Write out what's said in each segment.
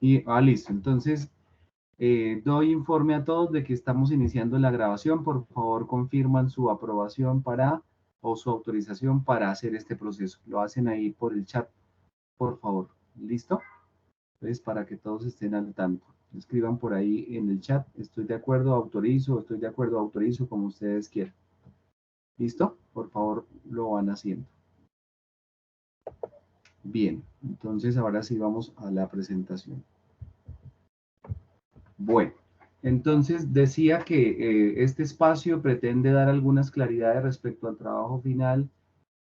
Listo. Entonces, doy informe a todos de que estamos iniciando la grabación. Por favor, confirman su aprobación o su autorización para hacer este proceso. Lo hacen ahí por el chat, por favor. ¿Listo? Entonces, para que todos estén al tanto. Escriban por ahí en el chat, estoy de acuerdo, autorizo, estoy de acuerdo, autorizo, como ustedes quieran. ¿Listo? Por favor, lo van haciendo. Bien, entonces ahora sí vamos a la presentación. Bueno, entonces decía que este espacio pretende dar algunas claridades respecto al trabajo final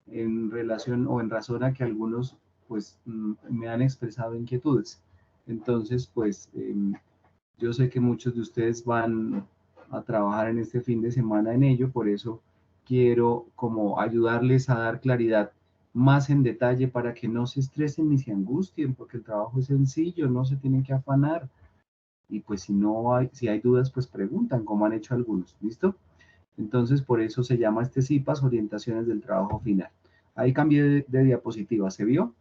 en relación o en razón a que algunos pues me han expresado inquietudes. Entonces, pues yo sé que muchos de ustedes van a trabajar en este fin de semana en ello, por eso quiero como ayudarles a dar claridad más en detalle para que no se estresen ni se angustien, porque el trabajo es sencillo, no se tienen que afanar. Y pues si hay dudas, pues preguntan, como han hecho algunos, ¿listo? Entonces, por eso se llama este CIPAS, Orientaciones del Trabajo Final. Ahí cambié de diapositiva, ¿se vio?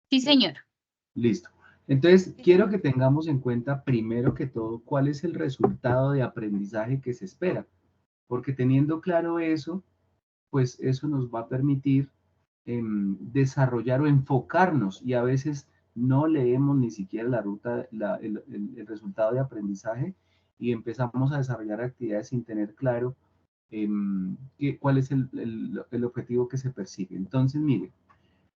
Sí, señor. Listo. Entonces, Sí, quiero señor. que tengamos en cuenta, primero que todo, cuál es el resultado de aprendizaje que se espera. Porque teniendo claro eso, pues eso nos va a permitir desarrollar o enfocarnos y a veces no leemos ni siquiera la ruta, el resultado de aprendizaje y empezamos a desarrollar actividades sin tener claro cuál es el objetivo que se persigue. Entonces, mire,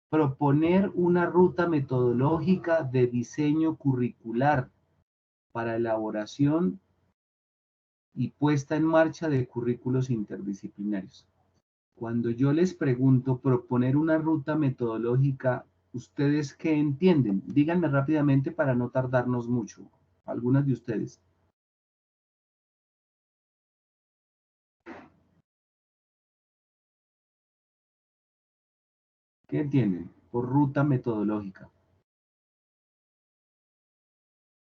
proponer una ruta metodológica de diseño curricular para elaboración y puesta en marcha de currículos interdisciplinarios. Cuando yo les pregunto proponer una ruta metodológica, ¿ustedes qué entienden? Díganme rápidamente para no tardarnos mucho. Algunas de ustedes. ¿Qué entienden por ruta metodológica?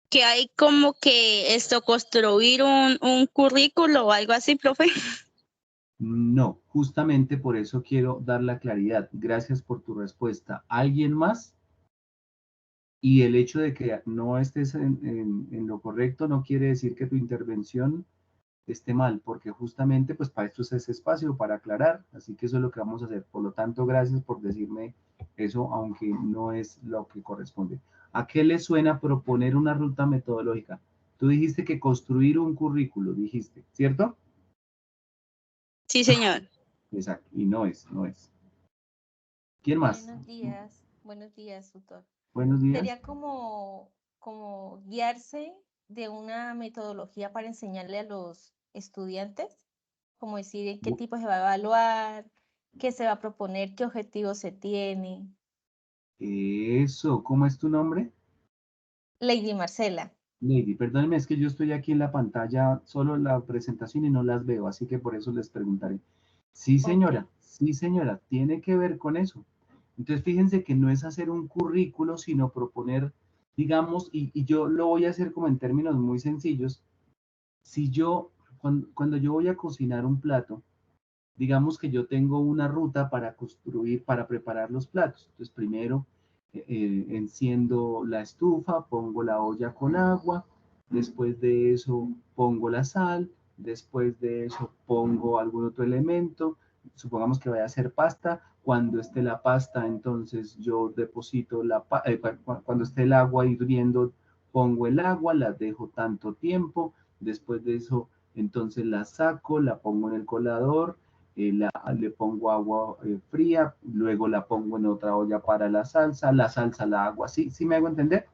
Que hay como que construir un currículo o algo así, profe. No, justamente por eso quiero dar la claridad. Gracias por tu respuesta. ¿Alguien más? Y el hecho de que no estés en lo correcto no quiere decir que tu intervención esté mal, porque justamente pues para esto es ese espacio, para aclarar, así que eso es lo que vamos a hacer. Por lo tanto, gracias por decirme eso, aunque no es lo que corresponde. ¿A qué le suena proponer una ruta metodológica? Tú dijiste que construir un currículo, dijiste, ¿cierto? Sí, señor. Exacto, y no es. ¿Quién más? Buenos días, tutor. Buenos días. Sería como guiarse de una metodología para enseñarle a los estudiantes, como decir en qué tipo se va a evaluar, qué se va a proponer, qué objetivos se tiene. Eso, ¿cómo es tu nombre? Lady Marcela. Lady, perdónenme, es que yo estoy aquí en la pantalla, solo la presentación y no las veo, así que por eso les preguntaré. Ok. Sí señora, tiene que ver con eso. Entonces fíjense que no es hacer un currículo, sino proponer, digamos, y yo lo voy a hacer como en términos muy sencillos. Si yo, cuando yo voy a cocinar un plato, digamos que yo tengo una ruta para construir, para preparar los platos. Entonces, primero enciendo la estufa, pongo la olla con agua, después de eso pongo la sal, después de eso pongo algún otro elemento, supongamos que vaya a ser pasta, cuando esté la pasta, entonces yo deposito cuando esté el agua hirviendo, pongo el agua, la dejo tanto tiempo, después de eso, entonces la saco, la pongo en el colador, le pongo agua fría, luego la pongo en otra olla para la salsa la hago así, ¿sí me hago entender?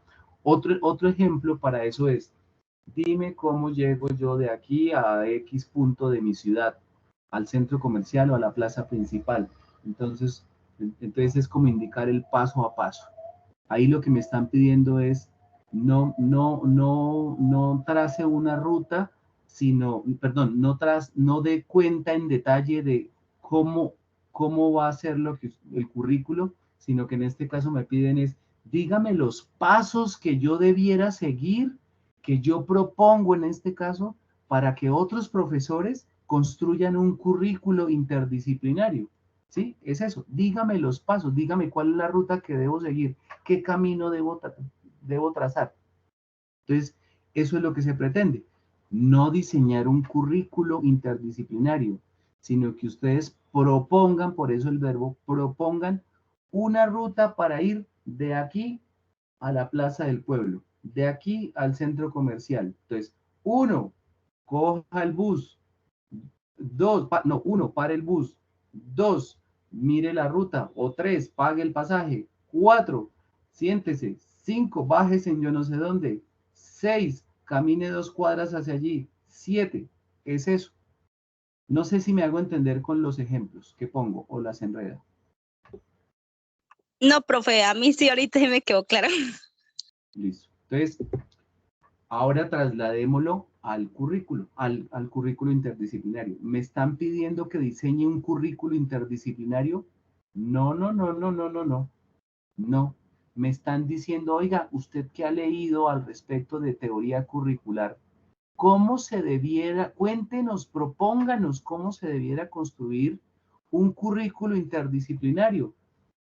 Otro ejemplo para eso es, dime cómo llego yo de aquí a X punto de mi ciudad, al centro comercial o a la plaza principal. Entonces es como indicar el paso a paso. Ahí lo que me están pidiendo es no trace una ruta, sino, perdón, no dé cuenta en detalle de cómo va a ser el currículo, sino que en este caso me piden es, dígame los pasos que yo debiera seguir, que yo propongo en este caso, para que otros profesores construyan un currículo interdisciplinario. ¿Sí? Es eso. Dígame los pasos, dígame cuál es la ruta que debo seguir, qué camino debo trazar. Entonces, eso es lo que se pretende. No diseñar un currículo interdisciplinario, sino que ustedes propongan, por eso el verbo, propongan una ruta para ir de aquí a la plaza del pueblo, de aquí al centro comercial. Entonces, 1, coja el bus. 2, no, 1, pare el bus. 2, mire la ruta. O 3, pague el pasaje. 4, siéntese. 5, bájese en yo no sé dónde. 6, camine 2 cuadras hacia allí. 7, es eso. No sé si me hago entender con los ejemplos que pongo o las enredo. No, profe, a mí sí ahorita me quedó claro. Listo. Entonces, ahora trasladémoslo al currículo, al currículo interdisciplinario. ¿Me están pidiendo que diseñe un currículo interdisciplinario? No, no, no, no, no, no, no. No. Me están diciendo, oiga, usted que ha leído al respecto de teoría curricular, ¿cómo se debiera, cuéntenos, propónganos cómo se debiera construir un currículo interdisciplinario?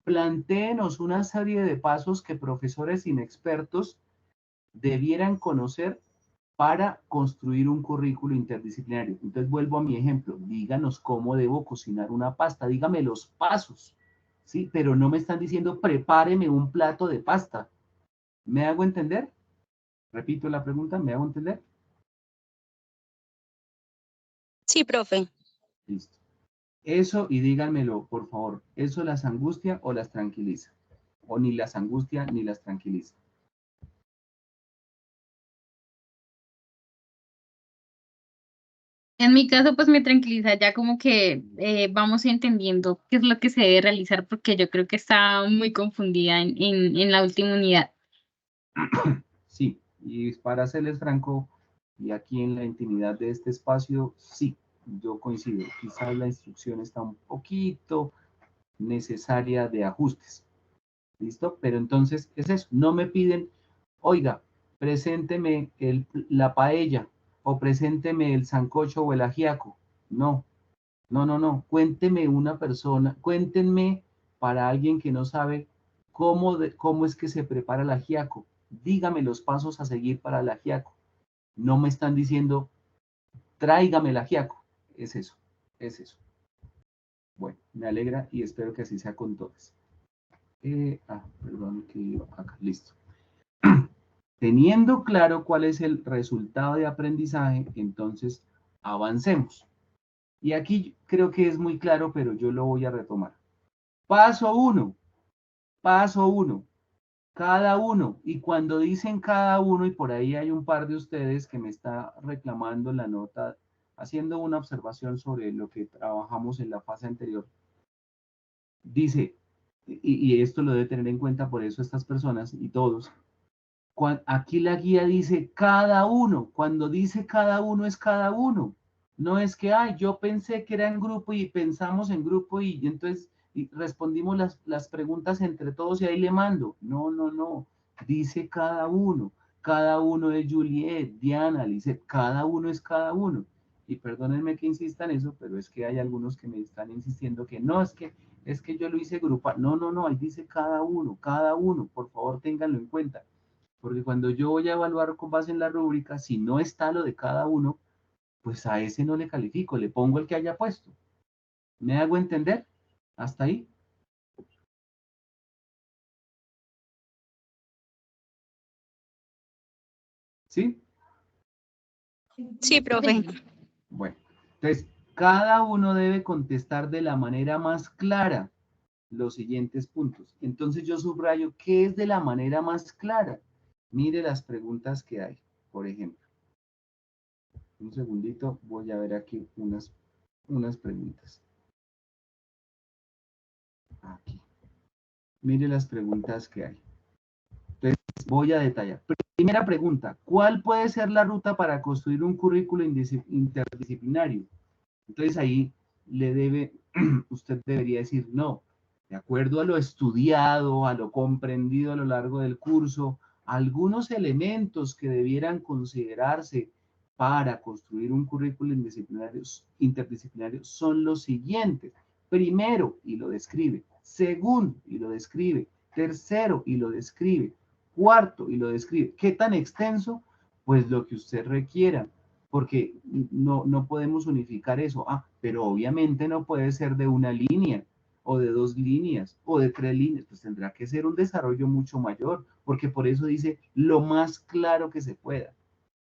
Plantéenos una serie de pasos que profesores inexpertos debieran conocer para construir un currículo interdisciplinario. Entonces vuelvo a mi ejemplo, díganos cómo debo cocinar una pasta, dígame los pasos, ¿sí? Pero no me están diciendo prepáreme un plato de pasta. ¿Me hago entender? Repito la pregunta, ¿me hago entender? Sí, profe. Listo. Eso, y díganmelo, por favor, ¿eso las angustia o las tranquiliza? O ni las angustia ni las tranquiliza. En mi caso, pues me tranquiliza ya como que vamos entendiendo qué es lo que se debe realizar, porque yo creo que está muy confundida en la última unidad. Sí, y para serles franco, y aquí en la intimidad de este espacio, sí, yo coincido. Quizás la instrucción está un poquito necesaria de ajustes. ¿Listo? Pero entonces es eso. No me piden, oiga, presénteme la paella o presénteme el sancocho o el ajiaco. No, no, no, no. Cuénteme una persona, cuéntenme para alguien que no sabe cómo es que se prepara el ajiaco. Dígame los pasos a seguir para el ajiaco. No me están diciendo, tráigame el ajiaco. Es eso, es eso. Bueno, me alegra y espero que así sea con todos. Perdón, que iba acá, listo. Teniendo claro cuál es el resultado de aprendizaje, entonces avancemos. Y aquí creo que es muy claro, pero yo lo voy a retomar. Paso 1, paso 1, cada uno. Y cuando dicen cada uno, y por ahí hay un par de ustedes que me está reclamando la nota, haciendo una observación sobre lo que trabajamos en la fase anterior, dice, y esto lo debe tener en cuenta por eso estas personas y todos, aquí la guía dice cada uno, cuando dice cada uno es cada uno. No es que, ay, yo pensé que era en grupo y pensamos en grupo y entonces respondimos las preguntas entre todos y ahí le mando. No, no, no. Dice cada uno. Cada uno es Juliet, Diana, dice, cada uno es cada uno. Y perdónenme que insista en eso, pero es que hay algunos que me están insistiendo que no, es que yo lo hice grupal. No, no, no, ahí dice cada uno, por favor, ténganlo en cuenta. Porque cuando yo voy a evaluar con base en la rúbrica, si no está lo de cada uno, pues a ese no le califico, le pongo el que haya puesto. ¿Me hago entender? ¿Hasta ahí? ¿Sí? Sí, profe. Bueno, entonces, cada uno debe contestar de la manera más clara los siguientes puntos. Entonces yo subrayo qué es de la manera más clara. Mire las preguntas que hay, por ejemplo. Un segundito, voy a ver aquí unas preguntas. Aquí. Mire las preguntas que hay. Entonces, voy a detallar. Primera pregunta, ¿cuál puede ser la ruta para construir un currículo interdisciplinario? Entonces ahí usted debería decir, no, de acuerdo a lo estudiado, a lo comprendido a lo largo del curso, algunos elementos que debieran considerarse para construir un currículo interdisciplinario son los siguientes. primero, y lo describe, segundo, y lo describe, tercero, y lo describe, cuarto, y lo describe. ¿Qué tan extenso? Pues lo que usted requiera, porque no podemos unificar eso. Ah, pero obviamente no puede ser de una línea, o de 2 líneas, o de 3 líneas, pues tendrá que ser un desarrollo mucho mayor, porque por eso dice lo más claro que se pueda.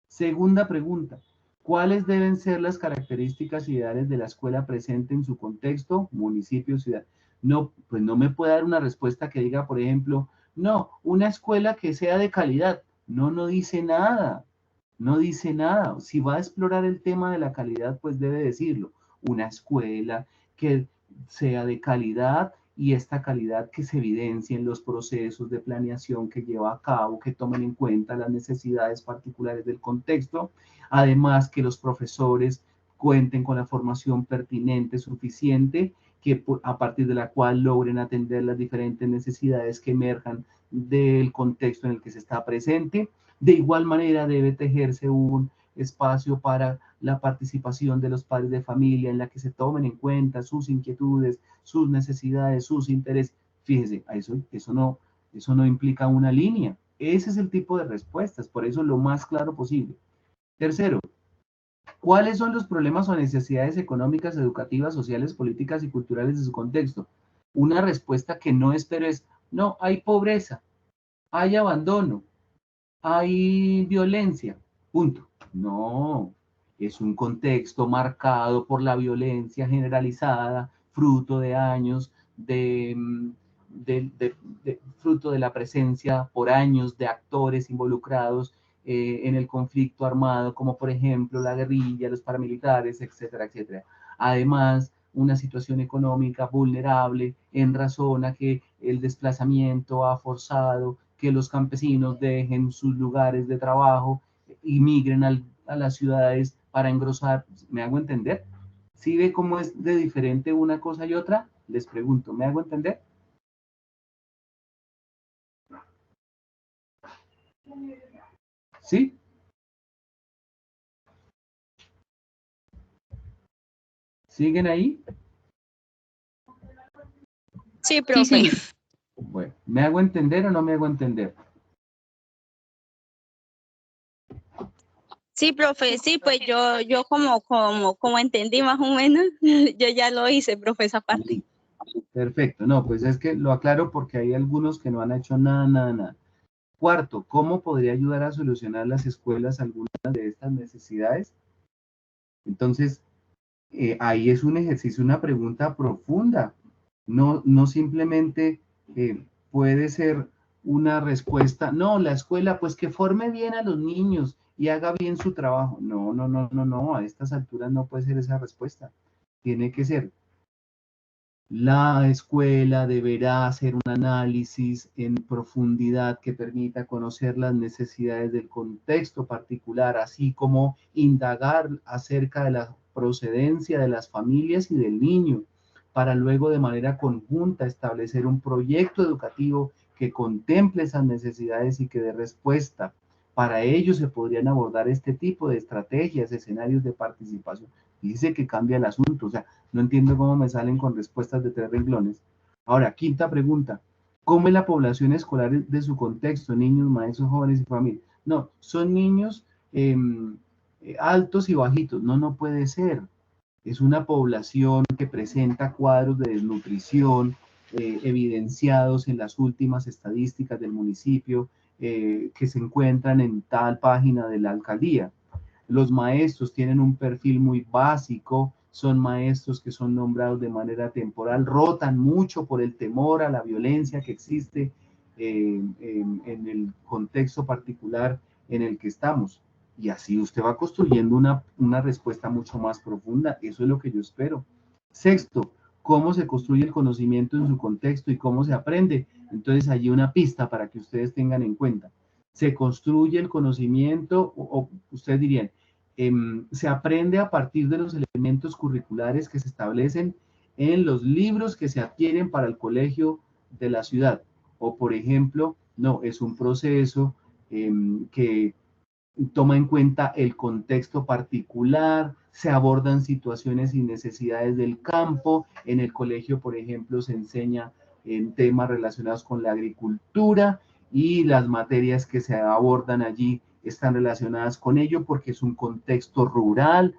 Segunda pregunta, ¿cuáles deben ser las características ideales de la escuela presente en su contexto, municipio, ciudad? No, pues no me puede dar una respuesta que diga, por ejemplo, no, una escuela que sea de calidad. No, no dice nada, no dice nada. Si va a explorar el tema de la calidad, pues debe decirlo. Una escuela que sea de calidad y esta calidad que se evidencie en los procesos de planeación que lleva a cabo, que tomen en cuenta las necesidades particulares del contexto, además que los profesores cuenten con la formación pertinente, suficiente, que a partir de la cual logren atender las diferentes necesidades que emerjan del contexto en el que se está presente. De igual manera debe tejerse un espacio para la participación de los padres de familia en la que se tomen en cuenta sus inquietudes, sus necesidades, sus intereses. Fíjese, eso no implica una línea. Ese es el tipo de respuestas, por eso lo más claro posible. Tercero, ¿cuáles son los problemas o necesidades económicas, educativas, sociales, políticas y culturales de su contexto? Una respuesta que no espero es, no, hay pobreza, hay abandono, hay violencia, punto. No, es un contexto marcado por la violencia generalizada, fruto de años fruto de la presencia por años de actores involucrados en el conflicto armado, como por ejemplo la guerrilla, los paramilitares, etcétera, etcétera. Además, una situación económica vulnerable en razón a que el desplazamiento ha forzado que los campesinos dejen sus lugares de trabajo y migren a las ciudades para engrosar. ¿Me hago entender? ¿Sí ve cómo es de diferente una cosa y otra? Les pregunto, ¿me hago entender? ¿Sí? ¿Siguen ahí? Sí, Sí, profe. señor. Bueno, ¿me hago entender o no me hago entender? Sí, profe, sí, pues yo como entendí más o menos, yo ya lo hice, profe, esa parte. Perfecto, no, pues es que lo aclaro porque hay algunos que no han hecho nada, nada, nada. Cuarto, ¿cómo podría ayudar a solucionar las escuelas algunas de estas necesidades? Entonces, ahí es un ejercicio, una pregunta profunda. No simplemente puede ser una respuesta, no, la escuela, pues que forme bien a los niños y haga bien su trabajo. No, a estas alturas no puede ser esa respuesta. Tiene que ser, la escuela deberá hacer un análisis en profundidad que permita conocer las necesidades del contexto particular, así como indagar acerca de la procedencia de las familias y del niño, para luego de manera conjunta establecer un proyecto educativo que contemple esas necesidades y que dé respuesta. Para ello se podrían abordar este tipo de estrategias, escenarios de participación. Dice que cambia el asunto, o sea, no entiendo cómo me salen con respuestas de 3 renglones. Ahora, quinta pregunta. ¿Cómo es la población escolar de su contexto? Niños, maestros, jóvenes y familias. No, son niños altos y bajitos. No puede ser. Es una población que presenta cuadros de desnutrición evidenciados en las últimas estadísticas del municipio que se encuentran en tal página de la alcaldía. Los maestros tienen un perfil muy básico, son maestros que son nombrados de manera temporal, rotan mucho por el temor a la violencia que existe en el contexto particular en el que estamos. Y así usted va construyendo una respuesta mucho más profunda. Eso es lo que yo espero. Sexto, cómo se construye el conocimiento en su contexto y cómo se aprende. Entonces, allí una pista para que ustedes tengan en cuenta. Se construye el conocimiento, o ustedes dirían, se aprende a partir de los elementos curriculares que se establecen en los libros que se adquieren para el colegio de la ciudad. O, por ejemplo, no, es un proceso que toma en cuenta el contexto particular, se abordan situaciones y necesidades del campo. En el colegio, por ejemplo, se enseña en temas relacionados con la agricultura y las materias que se abordan allí están relacionadas con ello porque es un contexto rural,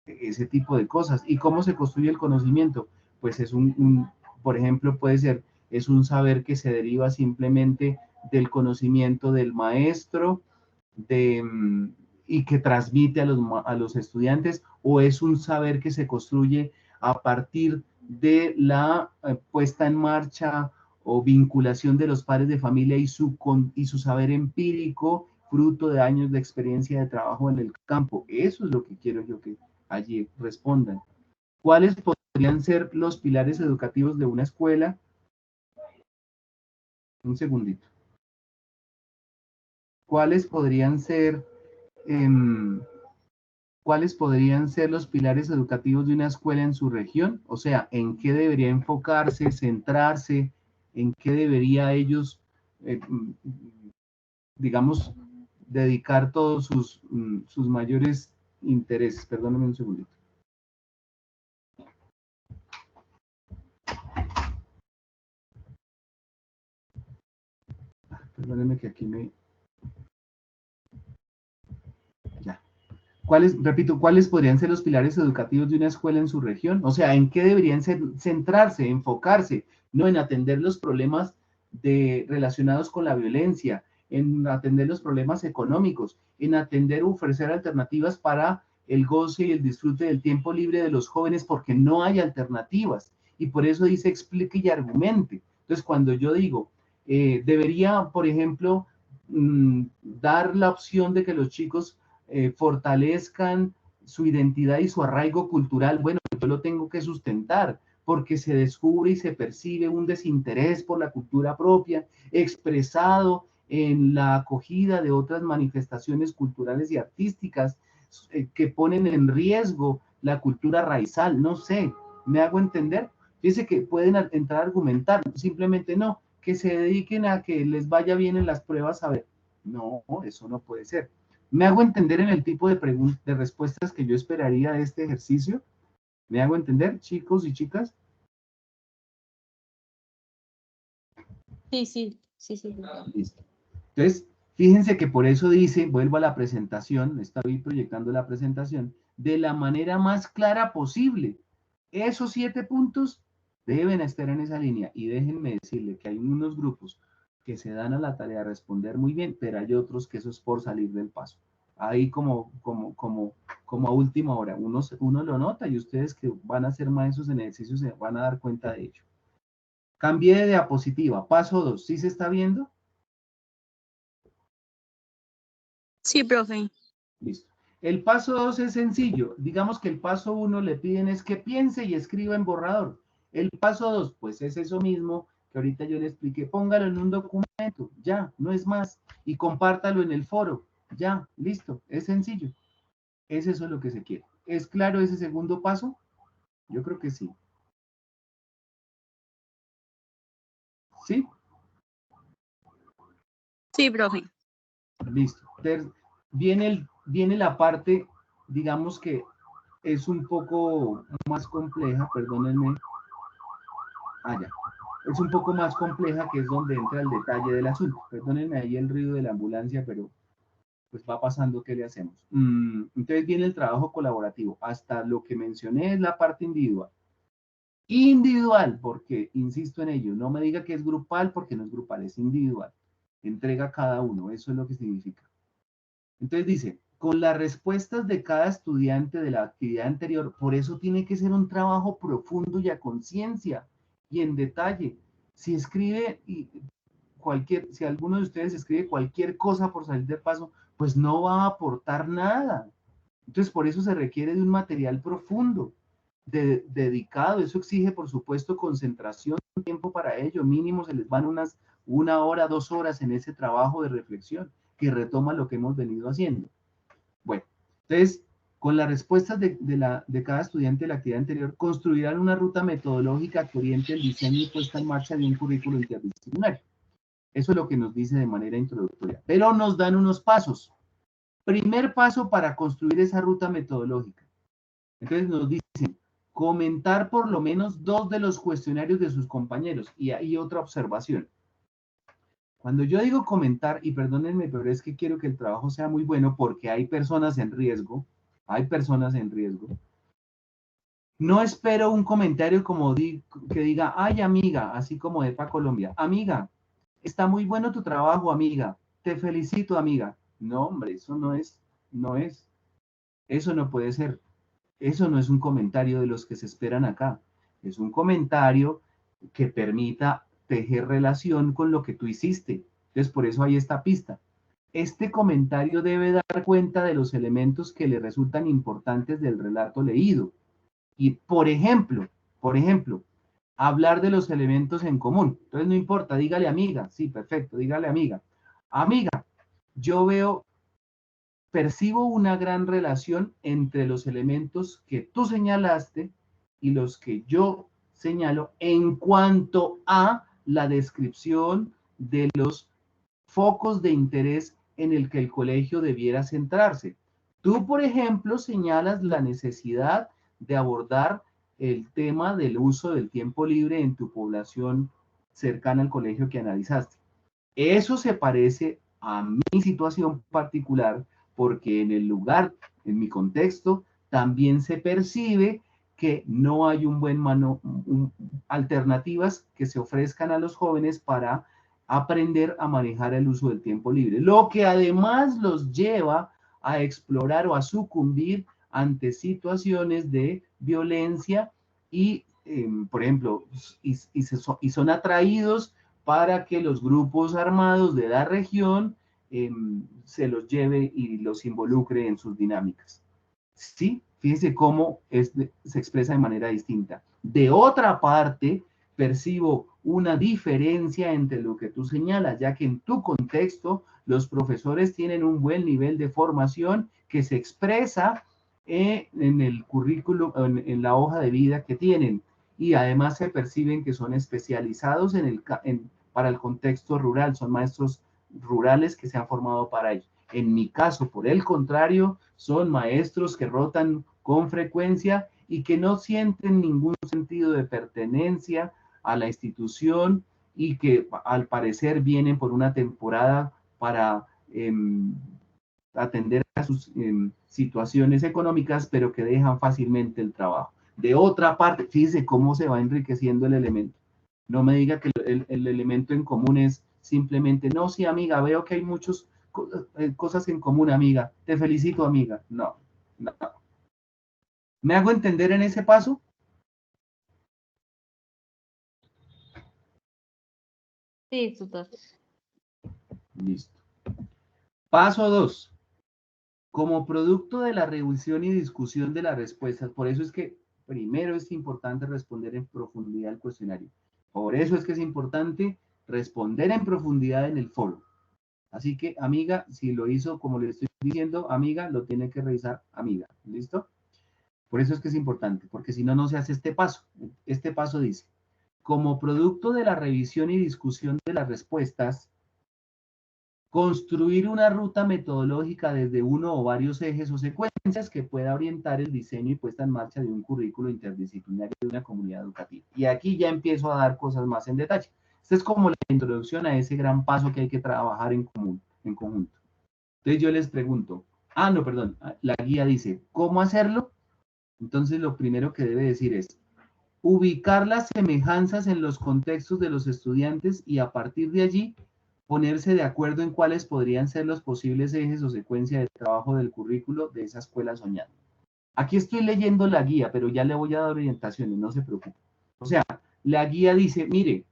ese tipo de cosas. ¿Y cómo se construye el conocimiento? Pues es por ejemplo, puede ser, es un saber que se deriva simplemente del conocimiento del maestro, y que transmite a los estudiantes, o es un saber que se construye a partir de la puesta en marcha o vinculación de los padres de familia y su saber empírico, fruto de años de experiencia de trabajo en el campo. Eso es lo que quiero yo que allí respondan. ¿Cuáles podrían ser los pilares educativos de una escuela? Un segundito. ¿Cuáles podrían ser los pilares educativos de una escuela en su región? O sea, ¿en qué debería enfocarse, centrarse? ¿En qué debería ellos, digamos, dedicar todos sus mayores intereses? Perdóname un segundito. Perdónenme que aquí ya. Repito, ¿cuáles podrían ser los pilares educativos de una escuela en su región? O sea, ¿en qué deberían centrarse, enfocarse? No en atender los problemas relacionados con la violencia, en atender los problemas económicos, en atender o ofrecer alternativas para el goce y el disfrute del tiempo libre de los jóvenes, porque no hay alternativas. Y por eso dice explique y argumente. Entonces, cuando yo digo, debería, por ejemplo, dar la opción de que los chicos fortalezcan su identidad y su arraigo cultural, bueno, yo lo tengo que sustentar, porque se descubre y se percibe un desinterés por la cultura propia, expresado en la acogida de otras manifestaciones culturales y artísticas que ponen en riesgo la cultura raizal. No sé, ¿me hago entender? Fíjense que pueden entrar a argumentar, simplemente no, que se dediquen a que les vaya bien en las pruebas, a ver. No, eso no puede ser. ¿Me hago entender en el tipo de respuestas que yo esperaría de este ejercicio? ¿Me hago entender, chicos y chicas? Sí. Listo. Entonces, fíjense que por eso dice, vuelvo a la presentación, estoy proyectando la presentación, de la manera más clara posible. Esos 7 puntos deben estar en esa línea. Y déjenme decirle que hay unos grupos que se dan a la tarea de responder muy bien, pero hay otros que eso es por salir del paso. Ahí como a última hora, uno lo nota y ustedes que van a ser maestros en ejercicio se van a dar cuenta de ello. Cambié de diapositiva, paso 2, ¿sí se está viendo? Sí, profe. Listo. El paso 2 es sencillo. Digamos que el paso 1 le piden es que piense y escriba en borrador. El paso 2, pues es eso mismo que ahorita yo le expliqué. Póngalo en un documento, ya, no es más. Y compártalo en el foro, ya, listo. Es sencillo. Es eso lo que se quiere. ¿Es claro ese segundo paso? Yo creo que sí. ¿Sí? Sí, profe. Listo. Viene la parte, digamos que es un poco más compleja, perdónenme. Ya. Es un poco más compleja, que es donde entra el detalle del asunto. Perdónenme ahí el ruido de la ambulancia, pero pues va pasando, ¿qué le hacemos? Entonces viene el trabajo colaborativo. Hasta lo que mencioné es la parte individual. Individual, porque insisto en ello, no me diga que es grupal, porque no es grupal, es individual. Entrega cada uno, eso es lo que significa. Entonces dice, con las respuestas de cada estudiante de la actividad anterior, por eso tiene que ser un trabajo profundo y a conciencia y en detalle. Si escribe si alguno de ustedes escribe cualquier cosa por salir de paso, pues no va a aportar nada. Entonces, por eso se requiere de un material profundo, dedicado. Eso exige, por supuesto, concentración, tiempo para ello. Mínimo se les van 1 hora, 2 horas en ese trabajo de reflexión que retoma lo que hemos venido haciendo. Bueno, entonces, con las respuestas de cada estudiante de la actividad anterior, construirán una ruta metodológica que oriente el diseño y puesta en marcha de un currículo interdisciplinario. Eso es lo que nos dice de manera introductoria. Pero nos dan unos pasos. Primer paso para construir esa ruta metodológica. Entonces nos dicen, comentar por lo menos 2 de los cuestionarios de sus compañeros. Y hay otra observación. Cuando yo digo comentar, y perdónenme, pero es que quiero que el trabajo sea muy bueno porque hay personas en riesgo, no espero un comentario como que diga, ay amiga, así como EPA Colombia, amiga, está muy bueno tu trabajo, amiga, te felicito, amiga. No, hombre, eso no es, eso no puede ser. Eso no es un comentario de los que se esperan acá. Es un comentario que permita tejer relación con lo que tú hiciste. Entonces, por eso hay esta pista. Este comentario debe dar cuenta de los elementos que le resultan importantes del relato leído. Y, por ejemplo, hablar de los elementos en común. Entonces, no importa, dígale amiga. Sí, perfecto, dígale amiga. Amiga, yo percibo una gran relación entre los elementos que tú señalaste y los que yo señalo en cuanto a la descripción de los focos de interés en el que el colegio debiera centrarse. Tú, por ejemplo, señalas la necesidad de abordar el tema del uso del tiempo libre en tu población cercana al colegio que analizaste. Eso se parece a mi situación particular porque en el lugar, en mi contexto, también se percibe que no hay alternativas que se ofrezcan a los jóvenes para aprender a manejar el uso del tiempo libre, lo que además los lleva a explorar o a sucumbir ante situaciones de violencia y, por ejemplo, y son atraídos para que los grupos armados de la región se los lleve y los involucre en sus dinámicas. ¿Sí? Fíjense cómo se expresa de manera distinta. De otra parte, percibo una diferencia entre lo que tú señalas, ya que en tu contexto los profesores tienen un buen nivel de formación que se expresa en el currículo, en la hoja de vida que tienen, y además se perciben que son especializados para el contexto rural, son maestros rurales que se han formado para ello. En mi caso, por el contrario, son maestros que rotan con frecuencia y que no sienten ningún sentido de pertenencia a la institución y que al parecer vienen por una temporada para atender a sus situaciones económicas, pero que dejan fácilmente el trabajo. De otra parte, fíjese cómo se va enriqueciendo el elemento. No me diga que el elemento en común es simplemente, no, sí, amiga, veo que hay muchas cosas en común, amiga. Te felicito, amiga. No, no. ¿Me hago entender en ese paso? Sí, tutor. Listo. Paso 2. Como producto de la revisión y discusión de las respuestas, por eso es que primero es importante responder en profundidad al cuestionario. Por eso es que es importante responder en profundidad en el foro. Así que, amiga, si lo hizo como le estoy diciendo, amiga, lo tiene que revisar, amiga. ¿Listo? Por eso es que es importante, porque si no, no se hace este paso. Este paso dice, como producto de la revisión y discusión de las respuestas, construir una ruta metodológica desde uno o varios ejes o secuencias que pueda orientar el diseño y puesta en marcha de un currículo interdisciplinario de una comunidad educativa. Y aquí ya empiezo a dar cosas más en detalle. Esta es como la introducción a ese gran paso que hay que trabajar en conjunto. Entonces yo les pregunto, no, perdón, la guía dice, ¿cómo hacerlo? Entonces lo primero que debe decir es, ubicar las semejanzas en los contextos de los estudiantes y a partir de allí ponerse de acuerdo en cuáles podrían ser los posibles ejes o secuencia de trabajo del currículo de esa escuela soñada. Aquí estoy leyendo la guía, pero ya le voy a dar orientaciones, no se preocupe. O sea, la guía dice, mire,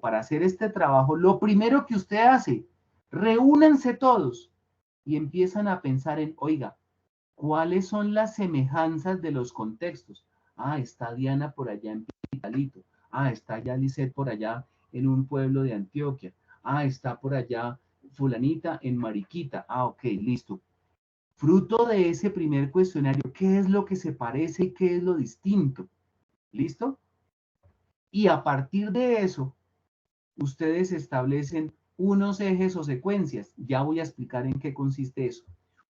para hacer este trabajo, lo primero que usted hace, reúnanse todos y empiezan a pensar en, oiga, ¿cuáles son las semejanzas de los contextos? Está Diana por allá en Pitalito. Está ya Lisette por allá en un pueblo de Antioquia. Está por allá fulanita en Mariquita. Ok, listo. Fruto de ese primer cuestionario, ¿qué es lo que se parece y qué es lo distinto? ¿Listo? Y a partir de eso, ustedes establecen unos ejes o secuencias. Ya voy a explicar en qué consiste eso.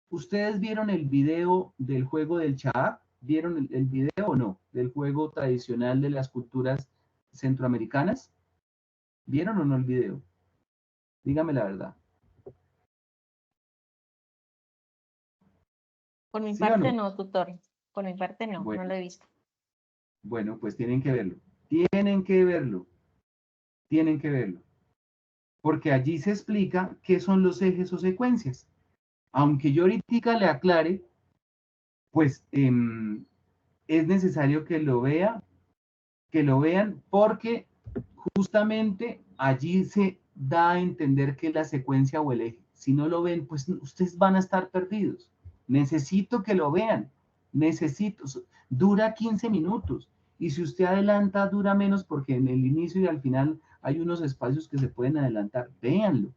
¿Ustedes vieron el video del juego del Chahá? ¿Vieron el video o no? Del juego tradicional de las culturas centroamericanas. ¿Vieron o no el video? Dígame la verdad. Por mi ¿Sí o parte no? no, tutor. Por mi parte no, no Bueno, lo he visto. bueno, pues tienen que verlo. Tienen que verlo. Tienen que verlo. Porque allí se explica qué son los ejes o secuencias. Aunque yo ahorita le aclare, pues es necesario que lo vean, porque justamente allí se da a entender que la secuencia o el eje. Si no lo ven, pues ustedes van a estar perdidos. Necesito que lo vean. Necesito. Dura 15 minutos. Y si usted adelanta, dura menos porque en el inicio y al final hay unos espacios que se pueden adelantar. Véanlo.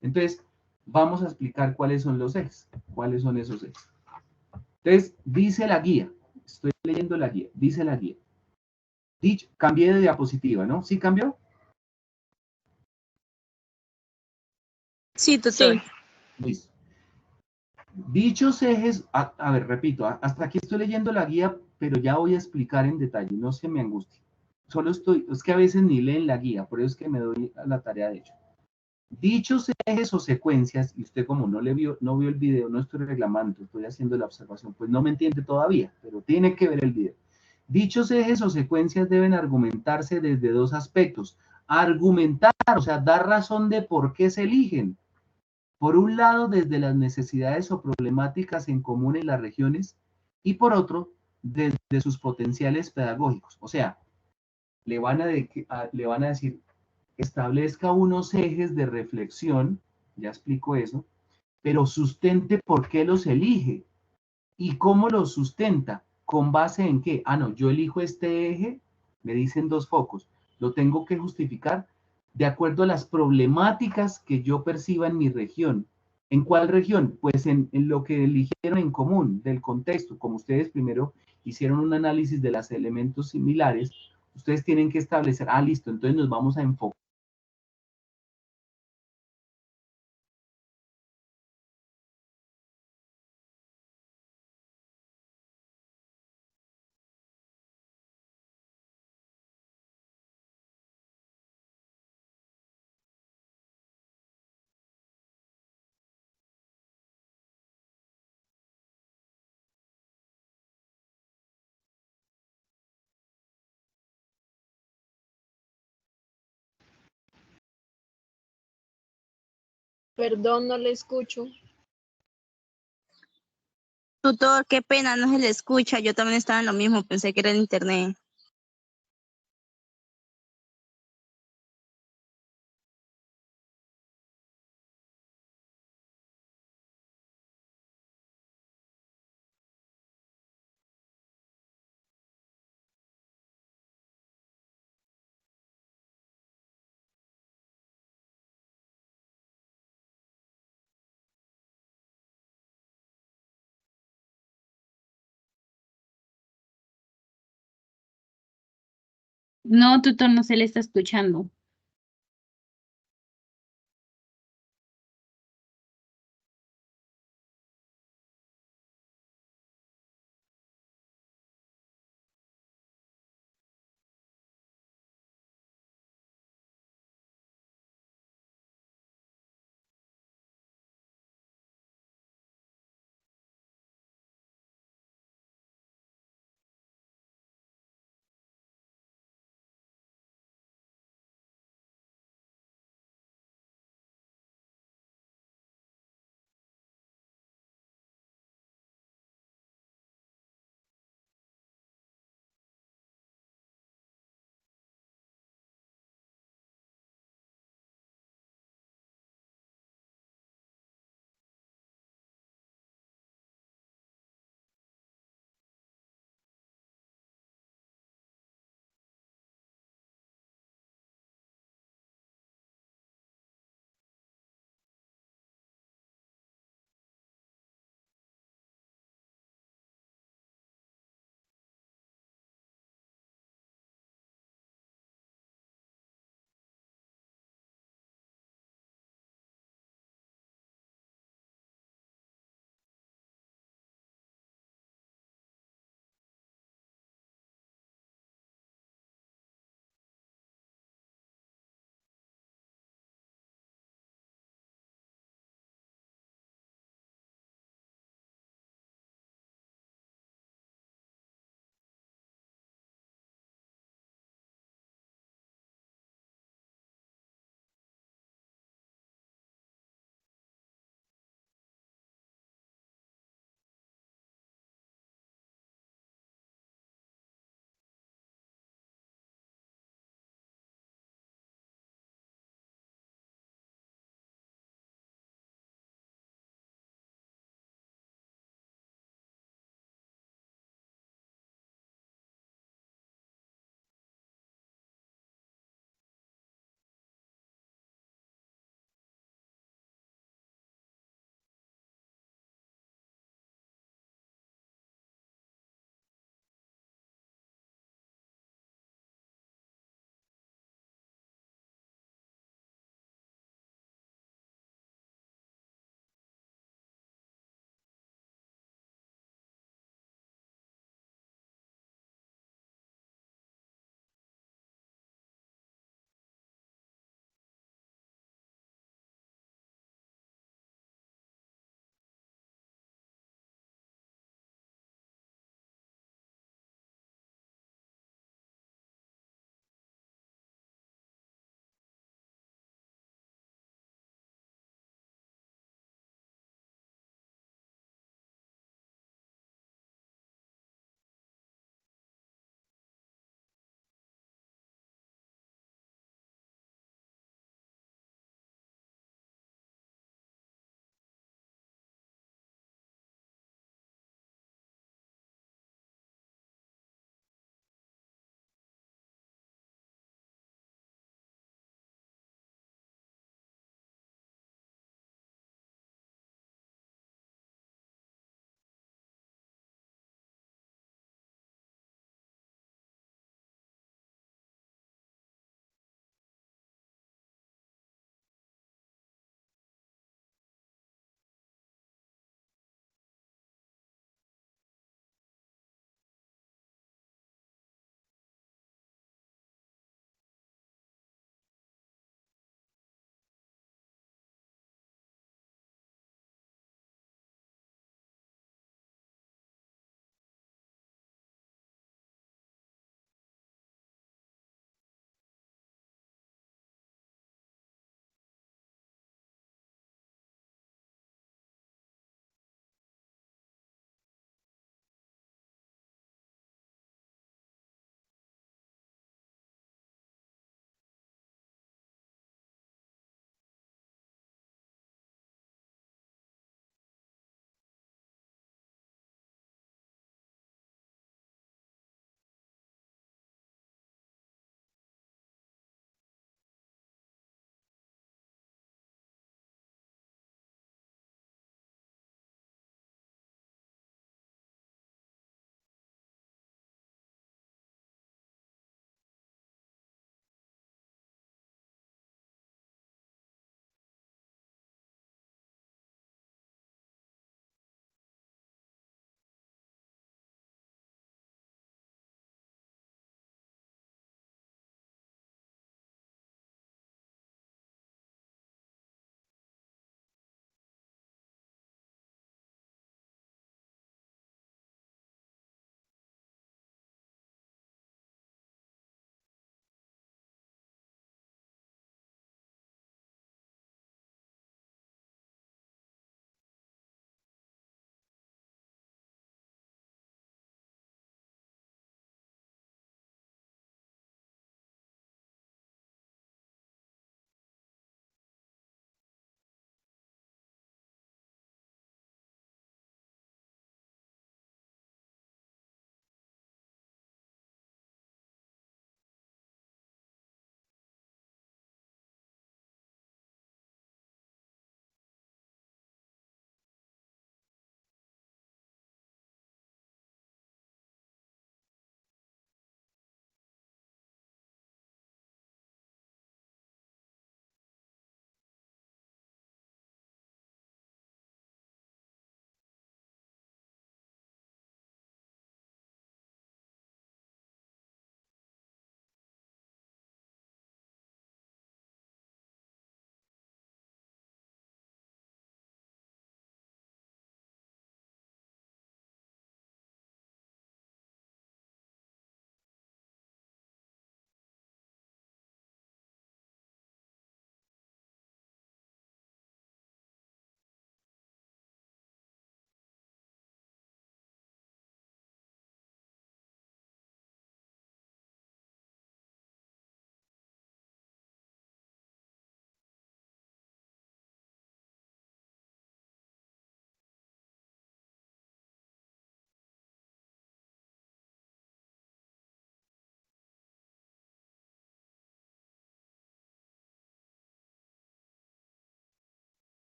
Entonces, vamos a explicar cuáles son los ejes. ¿Cuáles son esos ejes? Entonces, dice la guía. Estoy leyendo la guía. Dice la guía. Dicho, cambié de diapositiva, ¿no? ¿Sí cambió? Sí, tutor. Sí. Listo. Dichos ejes, a ver, repito, hasta aquí estoy leyendo la guía, pero ya voy a explicar en detalle, no se me angustie. Solo estoy, es que a veces ni leen la guía, por eso es que me doy a la tarea de hecho. Dichos ejes o secuencias, y usted como no vio el video, no estoy reclamando, estoy haciendo la observación, pues no me entiende todavía, pero tiene que ver el video. Dichos ejes o secuencias deben argumentarse desde dos aspectos. Argumentar, o sea, dar razón de por qué se eligen. Por un lado, desde las necesidades o problemáticas en común en las regiones, y por otro, desde sus potenciales pedagógicos. O sea, le van a decir, establezca unos ejes de reflexión, ya explico eso, pero sustente por qué los elige y cómo los sustenta, con base en qué. Ah, no, yo elijo este eje, me dicen dos focos, lo tengo que justificar de acuerdo a las problemáticas que yo perciba en mi región. ¿En cuál región? Pues en lo que eligieron en común, del contexto. Como ustedes primero hicieron un análisis de los elementos similares, ustedes tienen que establecer, ah, listo, entonces nos vamos a enfocar. Perdón, no le escucho. Tutor, qué pena, no se le escucha. Yo también estaba en lo mismo, pensé que era en internet. No, tutor, no se le está escuchando.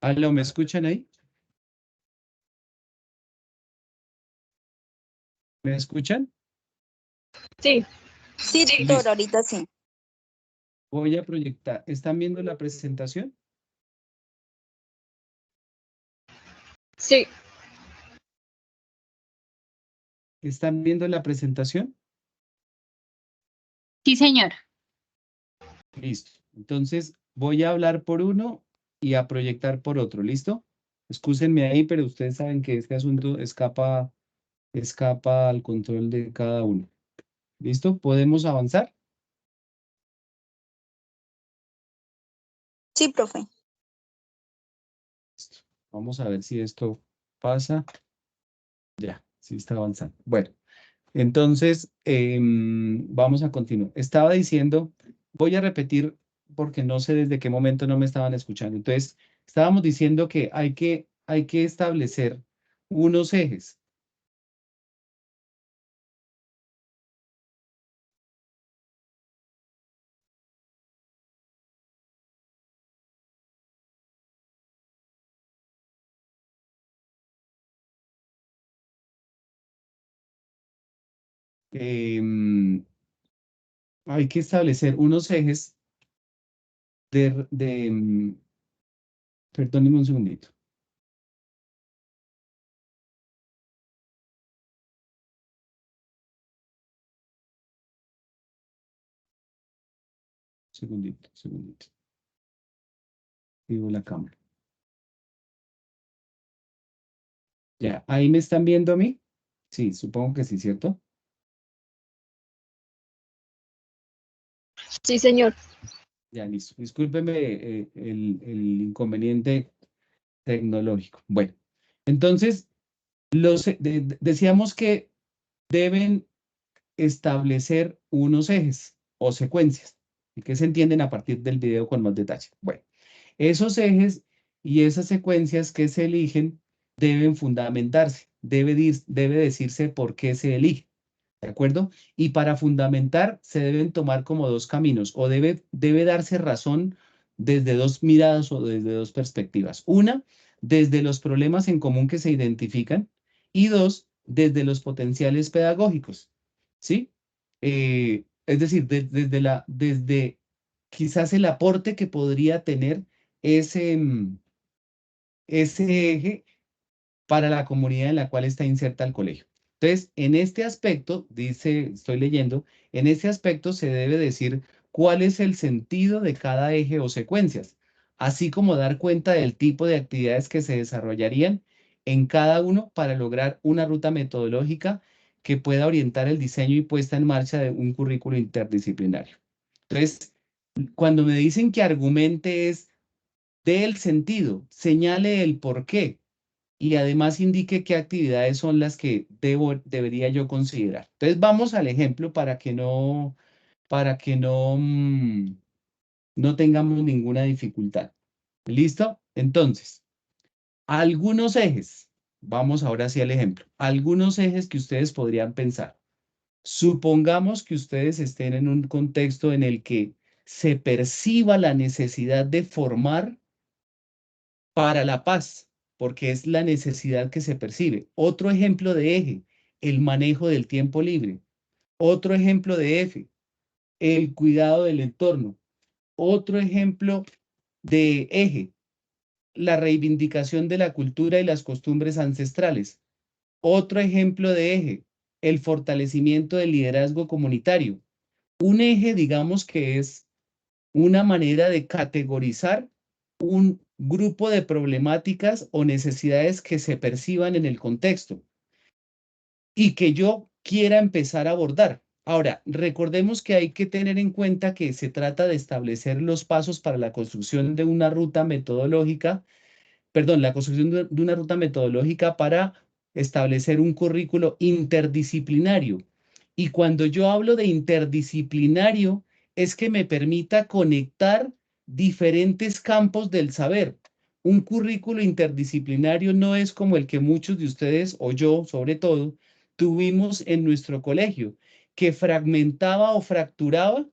¿Aló, me escuchan ahí? ¿Me escuchan? Sí, Sí, doctor, Listo. ahorita sí. Voy a proyectar. ¿Están viendo la presentación? sí, ¿Están viendo la presentación? Sí, señor. Listo. Entonces voy a hablar por uno y a proyectar por otro. ¿Listo? Excúsenme ahí, pero ustedes saben que este asunto escapa al control de cada uno. ¿Listo? ¿Podemos avanzar? Sí, profe. Listo. Vamos a ver si esto pasa. Ya, sí está avanzando. Bueno, entonces vamos a continuar. Estaba diciendo, voy a repetir porque no sé desde qué momento no me estaban escuchando. Entonces, estábamos diciendo que hay que establecer unos ejes. em, Hay que establecer unos ejes perdónenme un segundito. Segundito, segundito. Digo la cámara. Ya, ¿ahí me están viendo a mí? Sí, supongo que sí, ¿cierto? sí, señor. Ya, listo. Discúlpeme el inconveniente tecnológico. Bueno, entonces, decíamos que deben establecer unos ejes o secuencias y que se entienden a partir del video con más detalle. Bueno, esos ejes y esas secuencias que se eligen deben fundamentarse, debe decirse por qué se elige. ¿De acuerdo? Y para fundamentar se deben tomar como dos caminos o debe darse razón desde dos miradas o desde dos perspectivas. Una, desde los problemas en común que se identifican y dos, desde los potenciales pedagógicos. ¿Sí? Es decir, desde quizás el aporte que podría tener ese, ese eje para la comunidad en la cual está inserta el colegio. Entonces, en este aspecto, dice, estoy leyendo, en este aspecto se debe decir cuál es el sentido de cada eje o secuencias, así como dar cuenta del tipo de actividades que se desarrollarían en cada uno para lograr una ruta metodológica que pueda orientar el diseño y puesta en marcha de un currículo interdisciplinario. Entonces, cuando me dicen que argumente es dé el sentido, señale el por qué y además indique qué actividades son las que debería yo considerar. Entonces vamos al ejemplo para que no, no tengamos ninguna dificultad. ¿Listo? Entonces, algunos ejes, vamos ahora sí al ejemplo, algunos ejes que ustedes podrían pensar. Supongamos que ustedes estén en un contexto en el que se perciba la necesidad de formar para la paz, porque es la necesidad que se percibe. Otro ejemplo de eje, el manejo del tiempo libre. Otro ejemplo de F, el cuidado del entorno. Otro ejemplo de eje, la reivindicación de la cultura y las costumbres ancestrales. Otro ejemplo de eje, el fortalecimiento del liderazgo comunitario. Un eje, digamos que es una manera de categorizar un grupo de problemáticas o necesidades que se perciban en el contexto y que yo quiera empezar a abordar. Ahora, recordemos que hay que tener en cuenta que se trata de establecer los pasos para la construcción de una ruta metodológica, perdón, la construcción de una ruta metodológica para establecer un currículo interdisciplinario. Y cuando yo hablo de interdisciplinario, es que me permita conectar diferentes campos del saber. Un currículo interdisciplinario no es como el que muchos de ustedes, o yo sobre todo, tuvimos en nuestro colegio, que fragmentaba o fracturaba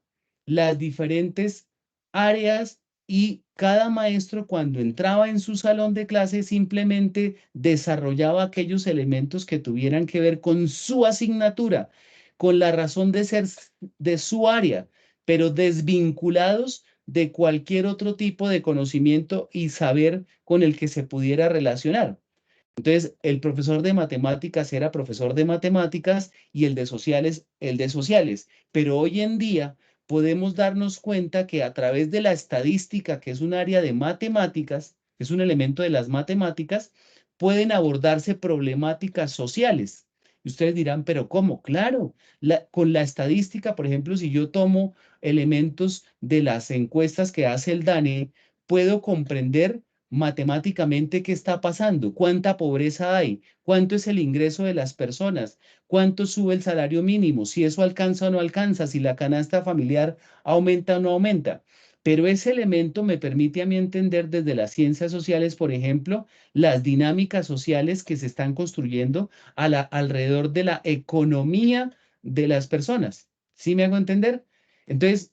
las diferentes áreas y cada maestro cuando entraba en su salón de clase simplemente desarrollaba aquellos elementos que tuvieran que ver con su asignatura, con la razón de ser de su área, pero desvinculados de cualquier otro tipo de conocimiento y saber con el que se pudiera relacionar. Entonces, el profesor de matemáticas era profesor de matemáticas y el de sociales. Pero hoy en día podemos darnos cuenta que a través de la estadística, que es un área de matemáticas, es un elemento de las matemáticas, pueden abordarse problemáticas sociales. Y ustedes dirán, pero ¿cómo? Claro, con la estadística, por ejemplo, si yo tomo elementos de las encuestas que hace el DANE, puedo comprender matemáticamente qué está pasando, cuánta pobreza hay, cuánto es el ingreso de las personas, cuánto sube el salario mínimo, si eso alcanza o no alcanza, si la canasta familiar aumenta o no aumenta. Pero ese elemento me permite a mí entender desde las ciencias sociales, por ejemplo, las dinámicas sociales que se están construyendo alrededor de la economía de las personas. ¿Sí me hago entender? Entonces,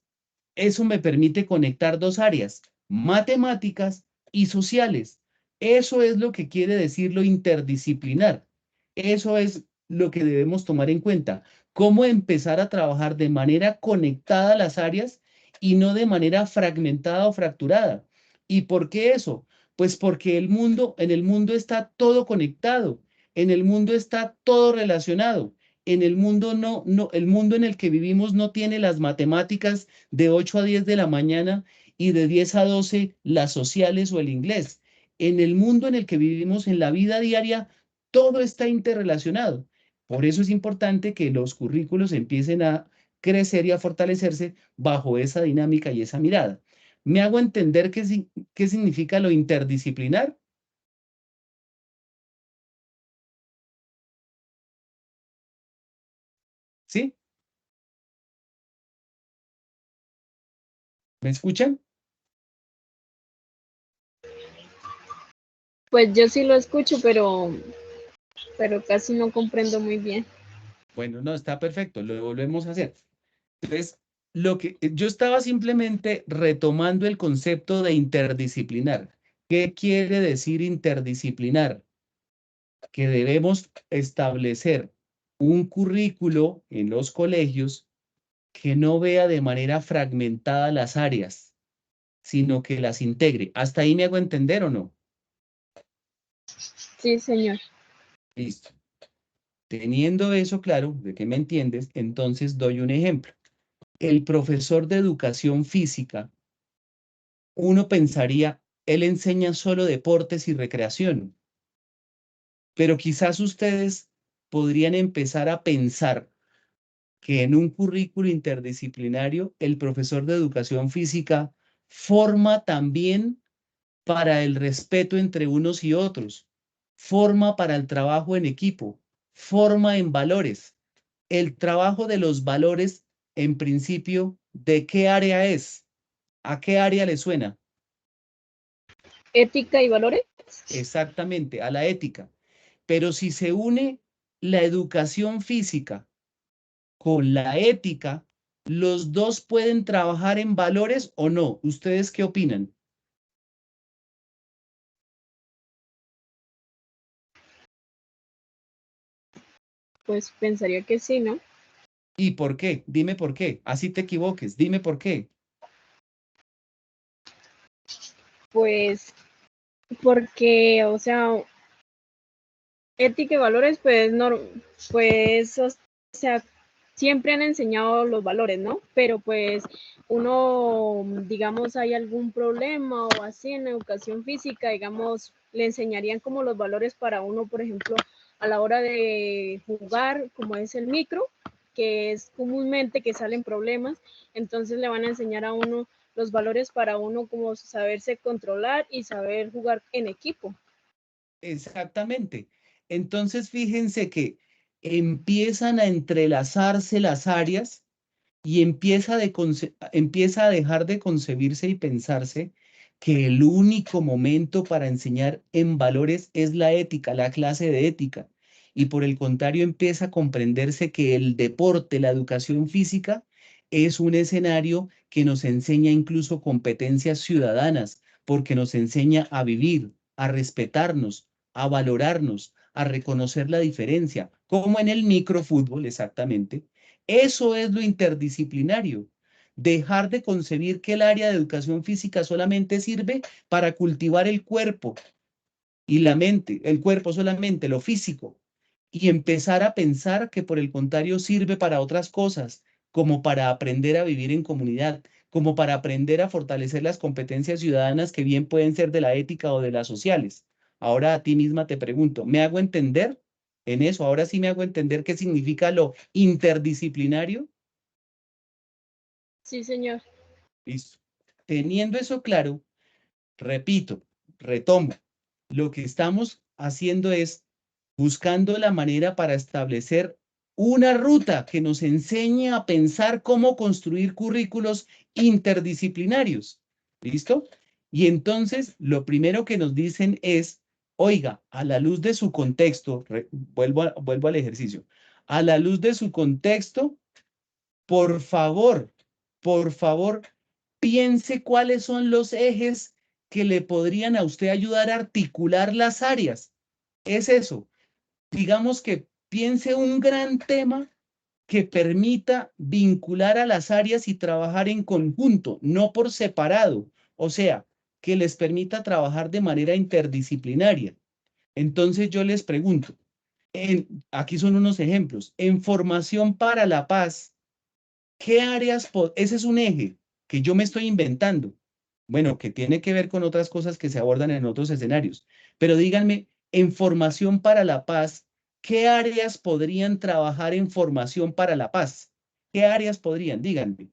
eso me permite conectar dos áreas, matemáticas y sociales. Eso es lo que quiere decir lo interdisciplinar. Eso es lo que debemos tomar en cuenta. Cómo empezar a trabajar de manera conectada las áreas y no de manera fragmentada o fracturada. ¿Y por qué eso? Pues porque en el mundo está todo conectado, en el mundo está todo relacionado. En el mundo el mundo en el que vivimos no tiene las matemáticas de 8 a 10 de la mañana y de 10 a 12 las sociales o el inglés. En el mundo en el que vivimos, en la vida diaria, todo está interrelacionado. Por eso es importante que los currículos empiecen a crecer y a fortalecerse bajo esa dinámica y esa mirada. ¿Me hago entender qué significa lo interdisciplinar? ¿Sí? ¿Me escuchan? Pues yo sí lo escucho, pero casi no comprendo muy bien. Bueno, no, está perfecto, lo volvemos a hacer. Entonces, lo que yo estaba simplemente retomando el concepto de interdisciplinar. ¿Qué quiere decir interdisciplinar? Que debemos establecer un currículo en los colegios que no vea de manera fragmentada las áreas, sino que las integre. ¿Hasta ahí me hago entender o no? Sí, señor. Listo. Teniendo eso claro, de que me entiendes, entonces doy un ejemplo. El profesor de educación física, uno pensaría, él enseña solo deportes y recreación, pero quizás ustedes podrían empezar a pensar que en un currículo interdisciplinario el profesor de educación física forma también para el respeto entre unos y otros, forma para el trabajo en equipo, forma en valores. El trabajo de los valores, en principio, ¿de qué área es? ¿A qué área le suena? Ética y valores. Exactamente, a la ética. Pero si se une la educación física con la ética, ¿los dos pueden trabajar en valores o no? ¿Ustedes qué opinan? Pues pensaría que sí, ¿no? ¿Y por qué? Dime por qué. Así te equivoques, dime por qué. Pues porque, o sea, ética y valores, pues no, pues, o sea, siempre han enseñado los valores, ¿no? Pero pues uno, digamos, hay algún problema o así en educación física, digamos, le enseñarían como los valores para uno, por ejemplo, a la hora de jugar, como es el micro, que es comúnmente que salen problemas, entonces le van a enseñar a uno los valores para uno como saberse controlar y saber jugar en equipo. Exactamente. Entonces, fíjense que empiezan a entrelazarse las áreas y empieza a dejar de concebirse y pensarse que el único momento para enseñar en valores es la ética, la clase de ética. Y por el contrario, empieza a comprenderse que el deporte, la educación física, es un escenario que nos enseña incluso competencias ciudadanas, porque nos enseña a vivir, a respetarnos, a valorarnos, a reconocer la diferencia, como en el microfútbol exactamente. Eso es lo interdisciplinario. Dejar de concebir que el área de educación física solamente sirve para cultivar el cuerpo y la mente, el cuerpo solamente, lo físico, y empezar a pensar que por el contrario sirve para otras cosas, como para aprender a vivir en comunidad, como para aprender a fortalecer las competencias ciudadanas que bien pueden ser de la ética o de las sociales. Ahora a ti misma te pregunto, ¿me hago entender en eso? Ahora sí me hago entender qué significa lo interdisciplinario. Sí, señor. Listo. Teniendo eso claro, repito, retomo, lo que estamos haciendo es buscando la manera para establecer una ruta que nos enseñe a pensar cómo construir currículos interdisciplinarios. ¿Listo? Y entonces lo primero que nos dicen es, oiga, a la luz de su contexto, vuelvo al ejercicio, a la luz de su contexto, por favor, piense cuáles son los ejes que le podrían a usted ayudar a articular las áreas. Es eso. Digamos que piense un gran tema que permita vincular a las áreas y trabajar en conjunto, no por separado. O sea, que les permita trabajar de manera interdisciplinaria. Entonces yo les pregunto, aquí son unos ejemplos. En formación para la paz, ¿qué áreas? Ese es un eje que yo me estoy inventando. Bueno, que tiene que ver con otras cosas que se abordan en otros escenarios. Pero díganme, en formación para la paz, ¿qué áreas podrían trabajar en formación para la paz? ¿Qué áreas podrían? Díganme.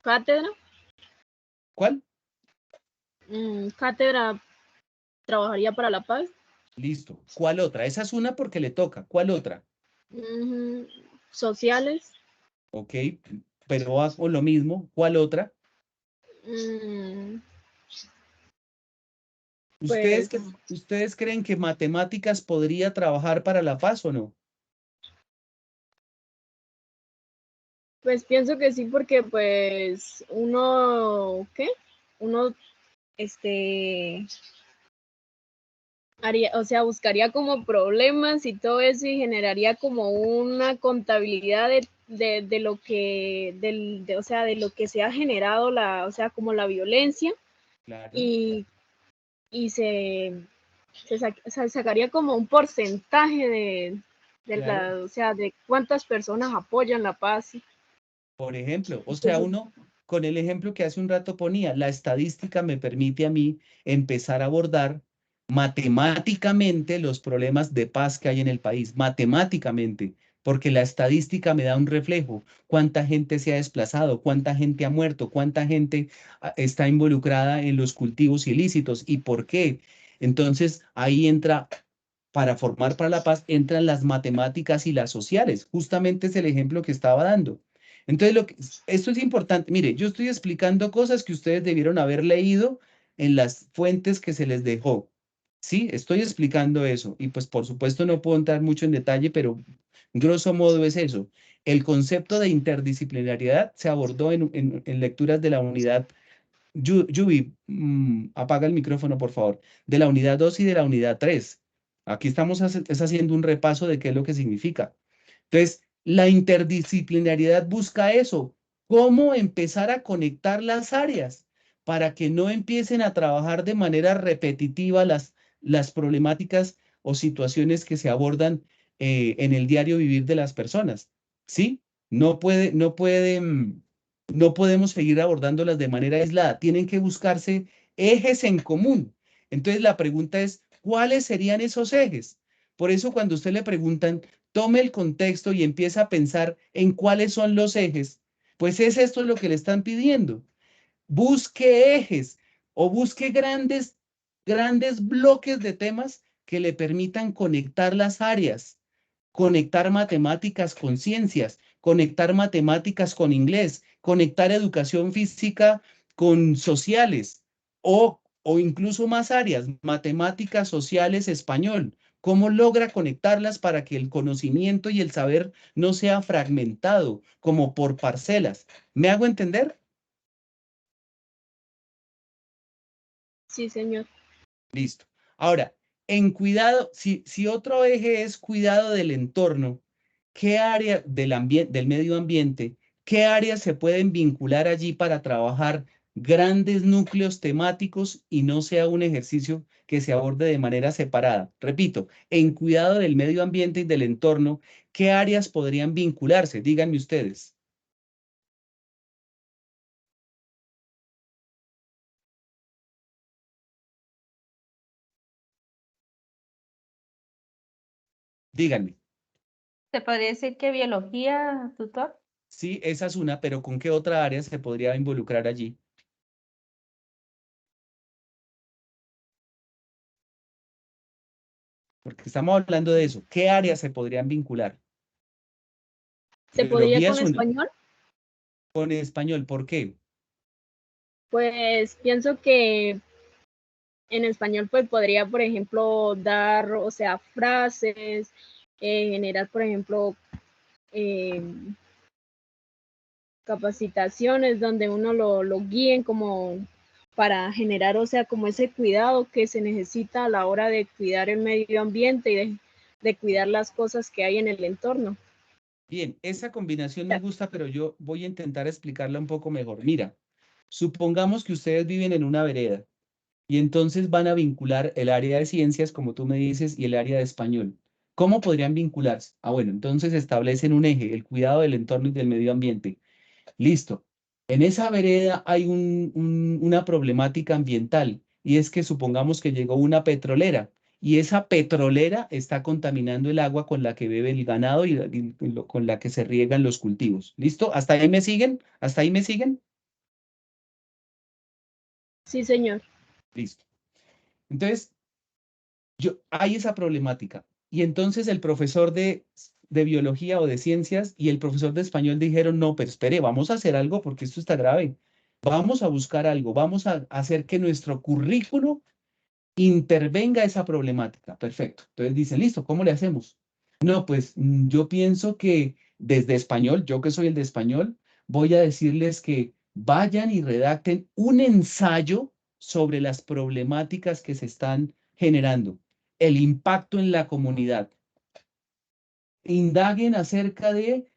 Cátedra. ¿Cuál? Cátedra trabajaría para la paz. Listo. ¿Cuál otra? Esa es una porque le toca. ¿Cuál otra? Sociales. Ok, pero hago lo mismo. ¿Cuál otra? Pues, ¿Ustedes creen que matemáticas podría trabajar para la paz o no? pues pienso que sí, porque pues uno, ¿qué? Uno, haría, o sea, buscaría como problemas y todo eso y generaría como una contabilidad de lo que, o sea, de lo que se ha generado o sea, como la violencia. Claro. Y se sacaría como un porcentaje Claro. o sea, de cuántas personas apoyan la paz. Por ejemplo, o sea, uno, con el ejemplo que hace un rato ponía, la estadística me permite a mí empezar a abordar matemáticamente los problemas de paz que hay en el país, matemáticamente, porque la estadística me da un reflejo, cuánta gente se ha desplazado, cuánta gente ha muerto, cuánta gente está involucrada en los cultivos ilícitos y por qué. Entonces, ahí entra, para formar para la paz, entran las matemáticas y las sociales. Justamente es el ejemplo que estaba dando. Entonces, esto es importante. Mire, yo estoy explicando cosas que ustedes debieron haber leído en las fuentes que se les dejó. Sí, estoy explicando eso. Y pues, por supuesto, no puedo entrar mucho en detalle, pero grosso modo es eso. El concepto de interdisciplinariedad se abordó en lecturas de la unidad. Yubi, apaga el micrófono, por favor. De la unidad 2 y de la unidad 3. Aquí estamos haciendo un repaso de qué es lo que significa. Entonces, la interdisciplinariedad busca eso, cómo empezar a conectar las áreas para que no empiecen a trabajar de manera repetitiva las problemáticas o situaciones que se abordan en el diario vivir de las personas. ¿Sí? No podemos seguir abordándolas de manera aislada, tienen que buscarse ejes en común. Entonces, la pregunta es, ¿cuáles serían esos ejes? Por eso, cuando usted le preguntan, tome el contexto y empieza a pensar en cuáles son los ejes, pues es esto lo que le están pidiendo. Busque ejes o busque grandes bloques de temas que le permitan conectar las áreas, conectar matemáticas con ciencias, conectar matemáticas con inglés, conectar educación física con sociales o incluso más áreas, matemáticas, sociales, español, ¿Cómo logra conectarlas para que el conocimiento y el saber no sea fragmentado como por parcelas? ¿Me hago entender? Sí, señor. Listo. Ahora, en cuidado, si otro eje es cuidado del entorno, ¿qué área del medio ambiente, qué áreas se pueden vincular allí para trabajar grandes núcleos temáticos y no sea un ejercicio que se aborde de manera separada? Repito, en cuidado del medio ambiente y del entorno, ¿qué áreas podrían vincularse? Díganme ustedes. Díganme. ¿Se podría decir que biología, tutor? Sí, esa es una, pero ¿con qué otra área se podría involucrar allí? Porque estamos hablando de eso. ¿Qué áreas se podrían vincular? ¿Se podría Biología con es una. español? Con español, ¿por qué? Pues pienso que en español pues podría, por ejemplo, dar, o sea, frases, generar, por ejemplo, capacitaciones donde uno lo guíen como para generar, o sea, como ese cuidado que se necesita a la hora de cuidar el medio ambiente y de cuidar las cosas que hay en el entorno. Bien, esa combinación me gusta, pero yo voy a intentar explicarla un poco mejor. Mira, supongamos que ustedes viven en una vereda y entonces van a vincular el área de ciencias, como tú me dices, y el área de español. ¿Cómo podrían vincularse? Ah, bueno, entonces establecen un eje, el cuidado del entorno y del medio ambiente. Listo. En esa vereda hay una problemática ambiental y es que supongamos que llegó una petrolera y esa petrolera está contaminando el agua con la que bebe el ganado y con la que se riegan los cultivos. ¿Listo? ¿Hasta ahí me siguen? ¿Hasta ahí me siguen? Sí, señor. Listo. Entonces, hay esa problemática. Y entonces el profesor de biología o de ciencias y el profesor de español dijeron, no, pero espere, vamos a hacer algo porque esto está grave. Vamos a buscar algo, vamos a hacer que nuestro currículo intervenga esa problemática. Perfecto. Entonces dicen, listo, ¿cómo le hacemos? No, pues yo pienso que desde español, yo que soy el de español, voy a decirles que vayan y redacten un ensayo sobre las problemáticas que se están generando, el impacto en la comunidad. Indaguen acerca de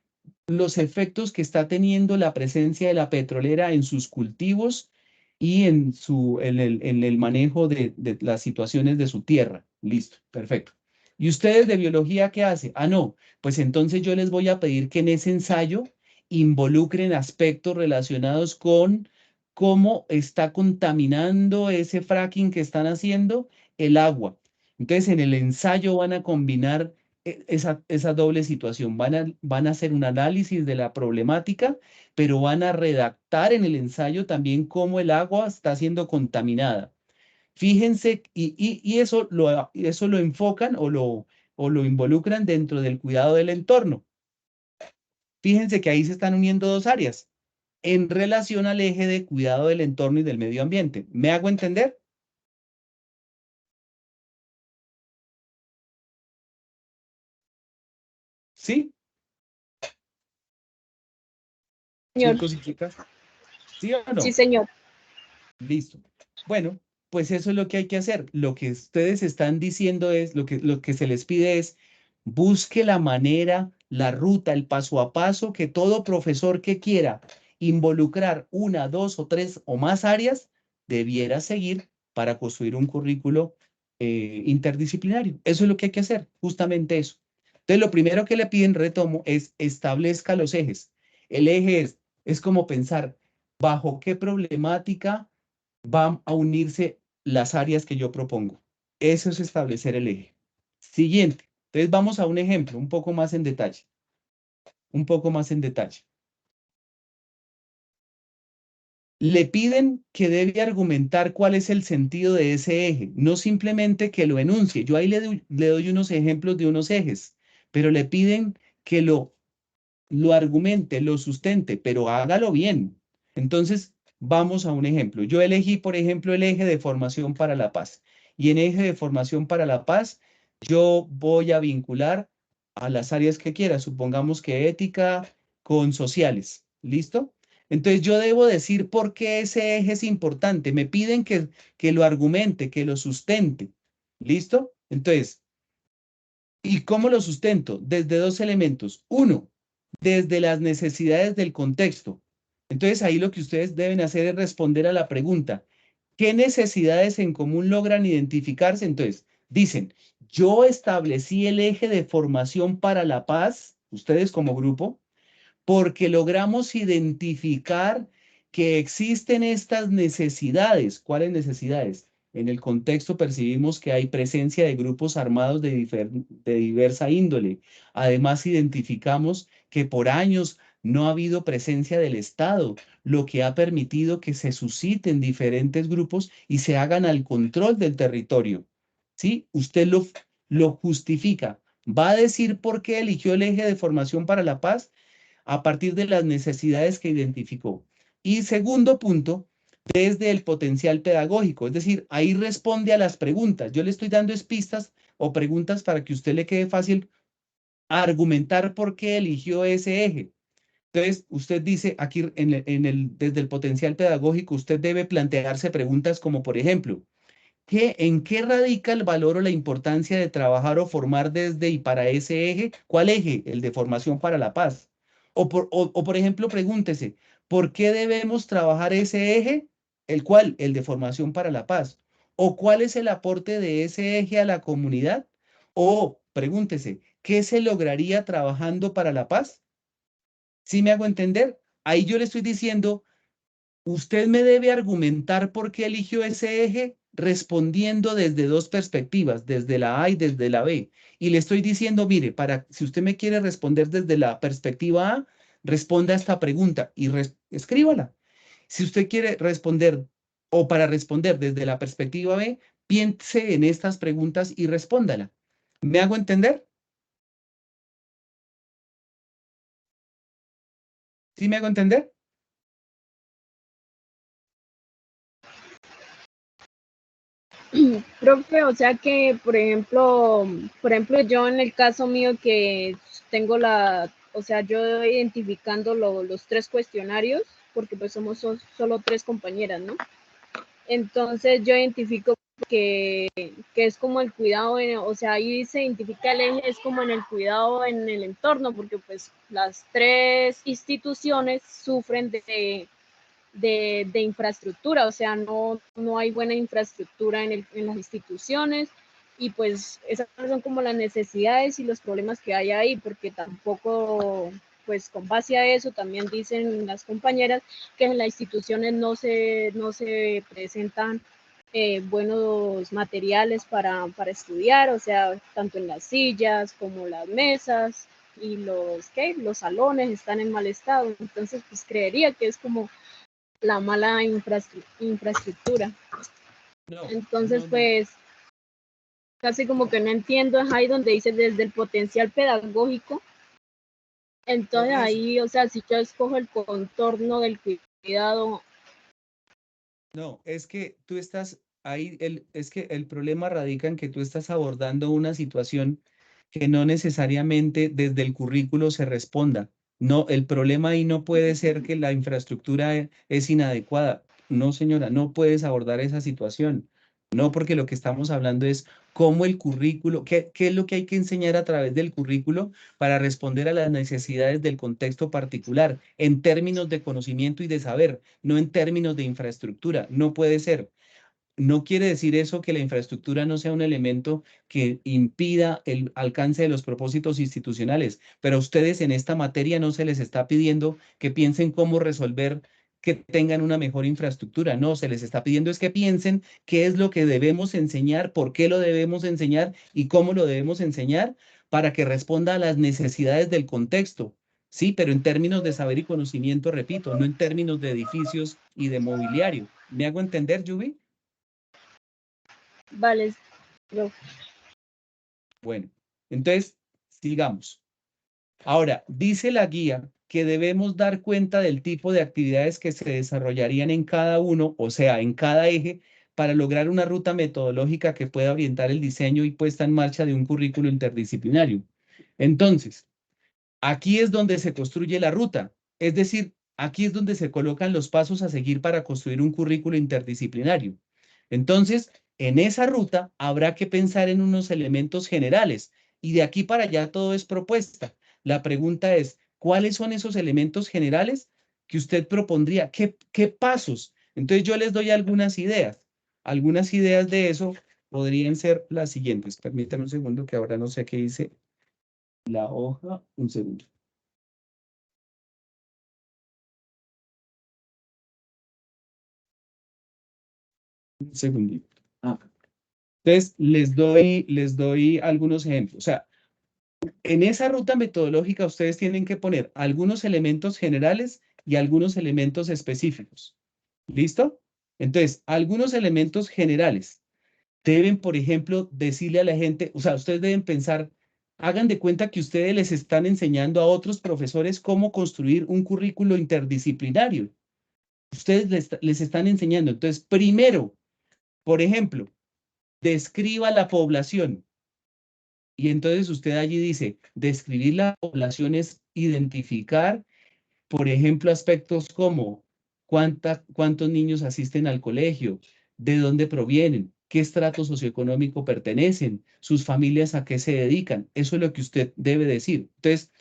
los efectos que está teniendo la presencia de la petrolera en sus cultivos y en el manejo de las situaciones de su tierra. Listo, perfecto. ¿Y ustedes de biología qué hacen? Ah, no, pues entonces yo les voy a pedir que en ese ensayo involucren aspectos relacionados con cómo está contaminando ese fracking que están haciendo el agua. Entonces, en el ensayo van a combinar esa doble situación. Van a hacer un análisis de la problemática, pero van a redactar en el ensayo también cómo el agua está siendo contaminada. Fíjense, y eso lo enfocan o lo involucran dentro del cuidado del entorno. Fíjense que ahí se están uniendo dos áreas en relación al eje de cuidado del entorno y del medio ambiente. ¿Me hago entender? ¿Sí? Señor. ¿Sí, chicas? ¿Sí o Sí, no? señor. Listo. Bueno, pues eso es lo que hay que hacer. Lo que ustedes están diciendo es, lo que se les pide es, busque la manera, la ruta, el paso a paso que todo profesor que quiera involucrar una, dos o tres o más áreas debiera seguir para construir un currículo interdisciplinario. Eso es lo que hay que hacer, justamente eso. Entonces, lo primero que le piden, retomo, es establezca los ejes. El eje es como pensar, ¿bajo qué problemática van a unirse las áreas que yo propongo? Eso es establecer el eje. Siguiente. Entonces vamos a un ejemplo un poco más en detalle. Un poco más en detalle. Le piden que debe argumentar cuál es el sentido de ese eje, no simplemente que lo enuncie. Yo ahí le doy unos ejemplos de unos ejes, pero le piden que lo argumente, lo sustente, pero hágalo bien. Entonces, vamos a un ejemplo. Yo elegí, por ejemplo, el eje de formación para la paz. Y en eje de formación para la paz, yo voy a vincular a las áreas que quiera, supongamos que ética con sociales, ¿listo? Entonces yo debo decir por qué ese eje es importante. Me piden que lo argumente, que lo sustente, ¿listo? Entonces, ¿y cómo lo sustento? Desde dos elementos. Uno, desde las necesidades del contexto. Entonces ahí lo que ustedes deben hacer es responder a la pregunta, ¿qué necesidades en común logran identificarse? Entonces, dicen, yo establecí el eje de formación para la paz, ustedes como grupo, porque logramos identificar que existen estas necesidades. ¿Cuáles necesidades? En el contexto percibimos que hay presencia de grupos armados de diversa índole. Además, identificamos que por años no ha habido presencia del Estado, lo que ha permitido que se susciten diferentes grupos y se hagan al control del territorio. ¿Sí? Usted lo justifica. ¿Va a decir por qué eligió el eje de formación para la paz? A partir de las necesidades que identificó. Y segundo punto, desde el potencial pedagógico, es decir, ahí responde a las preguntas. Yo le estoy dando pistas o preguntas para que usted le quede fácil argumentar por qué eligió ese eje. Entonces, usted dice aquí desde el potencial pedagógico, usted debe plantearse preguntas como, por ejemplo, ¿en qué radica el valor o la importancia de trabajar o formar desde y para ese eje? ¿Cuál eje? El de formación para la paz. Por ejemplo, pregúntese, ¿por qué debemos trabajar ese eje? ¿El cual? El de formación para la paz. ¿O cuál es el aporte de ese eje a la comunidad? O pregúntese, ¿qué se lograría trabajando para la paz? ¿Sí me hago entender? Ahí yo le estoy diciendo, usted me debe argumentar por qué eligió ese eje respondiendo desde dos perspectivas, desde la A y desde la B. Y le estoy diciendo, mire, si usted me quiere responder desde la perspectiva A, responda a esta pregunta y escríbala. Si usted quiere responder o para responder desde la perspectiva B, piense en estas preguntas y respóndala. ¿Me hago entender? ¿Sí me hago entender? Profe, o sea que, por ejemplo, yo en el caso mío que tengo o sea, yo identificando los tres cuestionarios, porque pues somos solo tres compañeras, ¿no? Entonces yo identifico que es como el cuidado, o sea, ahí se identifica el eje, es como en el cuidado en el entorno, porque pues las tres instituciones sufren de infraestructura, o sea, no hay buena infraestructura en las instituciones y pues esas son como las necesidades y los problemas que hay ahí, porque tampoco, pues con base a eso también dicen las compañeras que en las instituciones no se presentan buenos materiales para estudiar, o sea, tanto en las sillas como las mesas y los salones están en mal estado, entonces pues creería que es como la mala infraestructura. Entonces, pues, casi como que no entiendo, es ahí donde dice desde el potencial pedagógico. Entonces ahí, o sea, si yo escojo el contorno del cuidado. No, es que tú estás ahí, es que el problema radica en que tú estás abordando una situación que no necesariamente desde el currículo se responda. No, el problema ahí no puede ser que la infraestructura es inadecuada. No, señora, no puedes abordar esa situación. No, porque lo que estamos hablando es cómo el currículo, qué es lo que hay que enseñar a través del currículo para responder a las necesidades del contexto particular en términos de conocimiento y de saber, no en términos de infraestructura. No puede ser. No quiere decir eso que la infraestructura no sea un elemento que impida el alcance de los propósitos institucionales, pero a ustedes en esta materia no se les está pidiendo que piensen cómo resolver que tengan una mejor infraestructura. No, se les está pidiendo es que piensen qué es lo que debemos enseñar, por qué lo debemos enseñar y cómo lo debemos enseñar para que responda a las necesidades del contexto. Sí, pero en términos de saber y conocimiento, repito, no en términos de edificios y de mobiliario. ¿Me hago entender, Yubi? Vale, profe. Bueno, entonces, sigamos. Ahora, dice la guía que debemos dar cuenta del tipo de actividades que se desarrollarían en cada uno, o sea, en cada eje, para lograr una ruta metodológica que pueda orientar el diseño y puesta en marcha de un currículo interdisciplinario. Entonces, aquí es donde se construye la ruta, es decir, aquí es donde se colocan los pasos a seguir para construir un currículo interdisciplinario. Entonces, en esa ruta habrá que pensar en unos elementos generales y de aquí para allá todo es propuesta. La pregunta es, ¿cuáles son esos elementos generales que usted propondría? ¿Qué pasos? Entonces yo les doy algunas ideas. Algunas ideas de eso podrían ser las siguientes. Permítanme un segundo que ahora no sé qué dice la hoja. Un segundo. Un segundito. Entonces, les doy algunos ejemplos. O sea, en esa ruta metodológica ustedes tienen que poner algunos elementos generales y algunos elementos específicos. ¿Listo? Entonces, algunos elementos generales deben, por ejemplo, decirle a la gente, o sea, ustedes deben pensar, hagan de cuenta que ustedes les están enseñando a otros profesores cómo construir un currículo interdisciplinario. Ustedes les están enseñando. Entonces, primero, por ejemplo, describa la población. Y entonces usted allí dice, describir la población es identificar, por ejemplo, aspectos como cuántos niños asisten al colegio, de dónde provienen, qué estrato socioeconómico pertenecen, sus familias a qué se dedican. Eso es lo que usted debe decir. Entonces,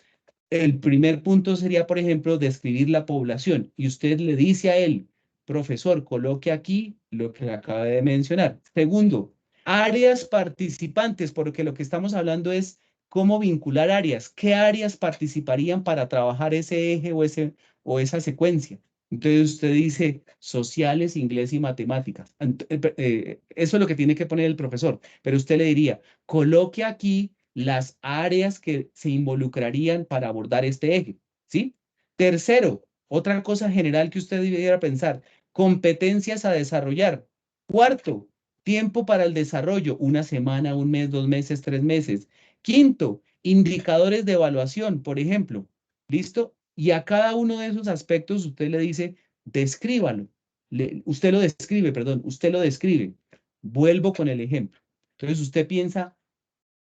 el primer punto sería, por ejemplo, describir la población. Y usted le dice a él, profesor, coloque aquí lo que acaba de mencionar. Segundo, áreas participantes, porque lo que estamos hablando es cómo vincular áreas. ¿Qué áreas participarían para trabajar ese eje o esa secuencia? Entonces usted dice sociales, inglés y matemáticas. Eso es lo que tiene que poner el profesor. Pero usted le diría, coloque aquí las áreas que se involucrarían para abordar este eje, ¿sí? Tercero, otra cosa general que usted debiera pensar, competencias a desarrollar. Cuarto, tiempo para el desarrollo, una semana, un mes, 2 meses, 3 meses. Quinto, indicadores de evaluación, por ejemplo. ¿Listo? Y a cada uno de esos aspectos usted le dice, descríbalo. Usted lo describe, perdón, usted lo describe. Vuelvo con el ejemplo. Entonces usted piensa,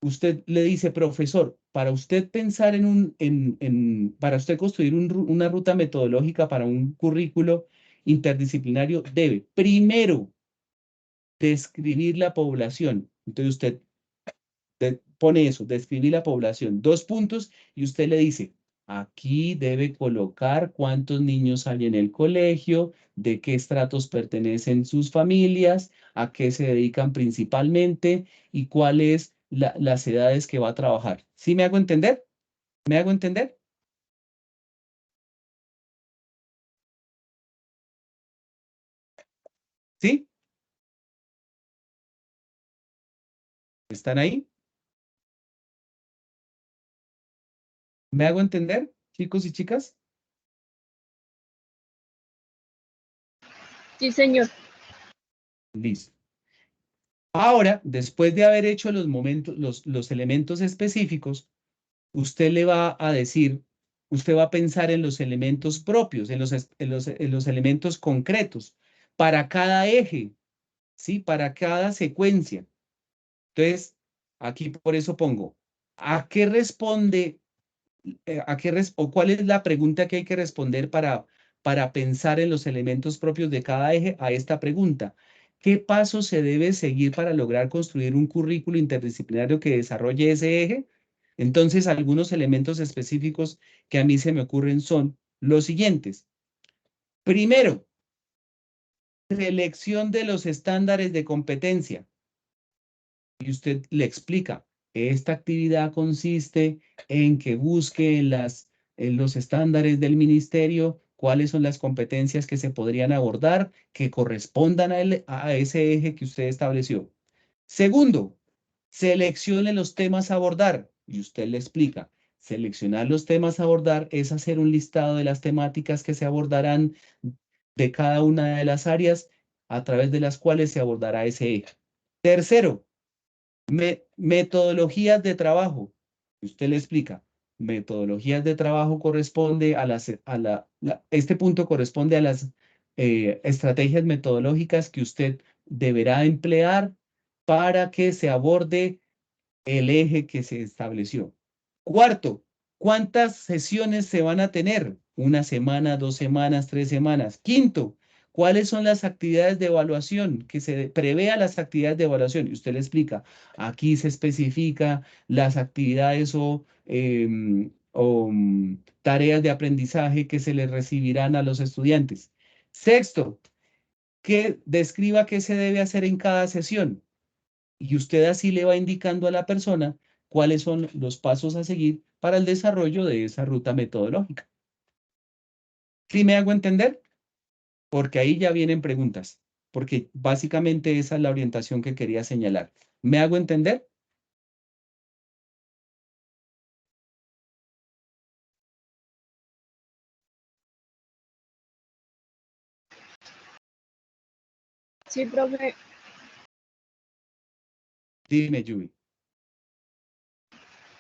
usted le dice, profesor, para usted pensar para usted construir una ruta metodológica para un currículo interdisciplinario, debe primero describir la población. Entonces usted pone eso, describir la población, 2 puntos, y usted le dice, aquí debe colocar cuántos niños hay en el colegio, de qué estratos pertenecen sus familias, a qué se dedican principalmente y cuáles las edades que va a trabajar. ¿Sí me hago entender? ¿Me hago entender? ¿Sí? ¿Están ahí? ¿Me hago entender, chicos y chicas? Sí, señor. Listo. Ahora, después de haber hecho los elementos específicos, usted le va a decir, usted va a pensar en los elementos propios, en los elementos concretos para cada eje, ¿sí? Para cada secuencia. Entonces, aquí por eso pongo, ¿a qué responde, o cuál es la pregunta que hay que responder para pensar en los elementos propios de cada eje a esta pregunta? ¿Qué paso se debe seguir para lograr construir un currículo interdisciplinario que desarrolle ese eje? Entonces, algunos elementos específicos que a mí se me ocurren son los siguientes. Primero, selección de los estándares de competencia. Y usted le explica, esta actividad consiste en que busque en los estándares del ministerio cuáles son las competencias que se podrían abordar que correspondan a ese eje que usted estableció. Segundo, seleccione los temas a abordar y usted le explica. Seleccionar los temas a abordar es hacer un listado de las temáticas que se abordarán de cada una de las áreas a través de las cuales se abordará ese eje. Tercero, metodologías de trabajo. Usted le explica. Metodologías de trabajo corresponde este punto corresponde a las estrategias metodológicas que usted deberá emplear para que se aborde el eje que se estableció. Cuarto, ¿cuántas sesiones se van a tener? 1 semana, 2 semanas, 3 semanas. Quinto, ¿cuáles son las actividades de evaluación? Que se prevea las actividades de evaluación. Y usted le explica, aquí se especifica las actividades o tareas de aprendizaje que se les recibirán a los estudiantes. Sexto, que describa qué se debe hacer en cada sesión. Y usted así le va indicando a la persona cuáles son los pasos a seguir para el desarrollo de esa ruta metodológica. ¿Sí me hago entender? Porque ahí ya vienen preguntas, porque básicamente esa es la orientación que quería señalar. ¿Me hago entender? Sí, profe. Dime, Yubi.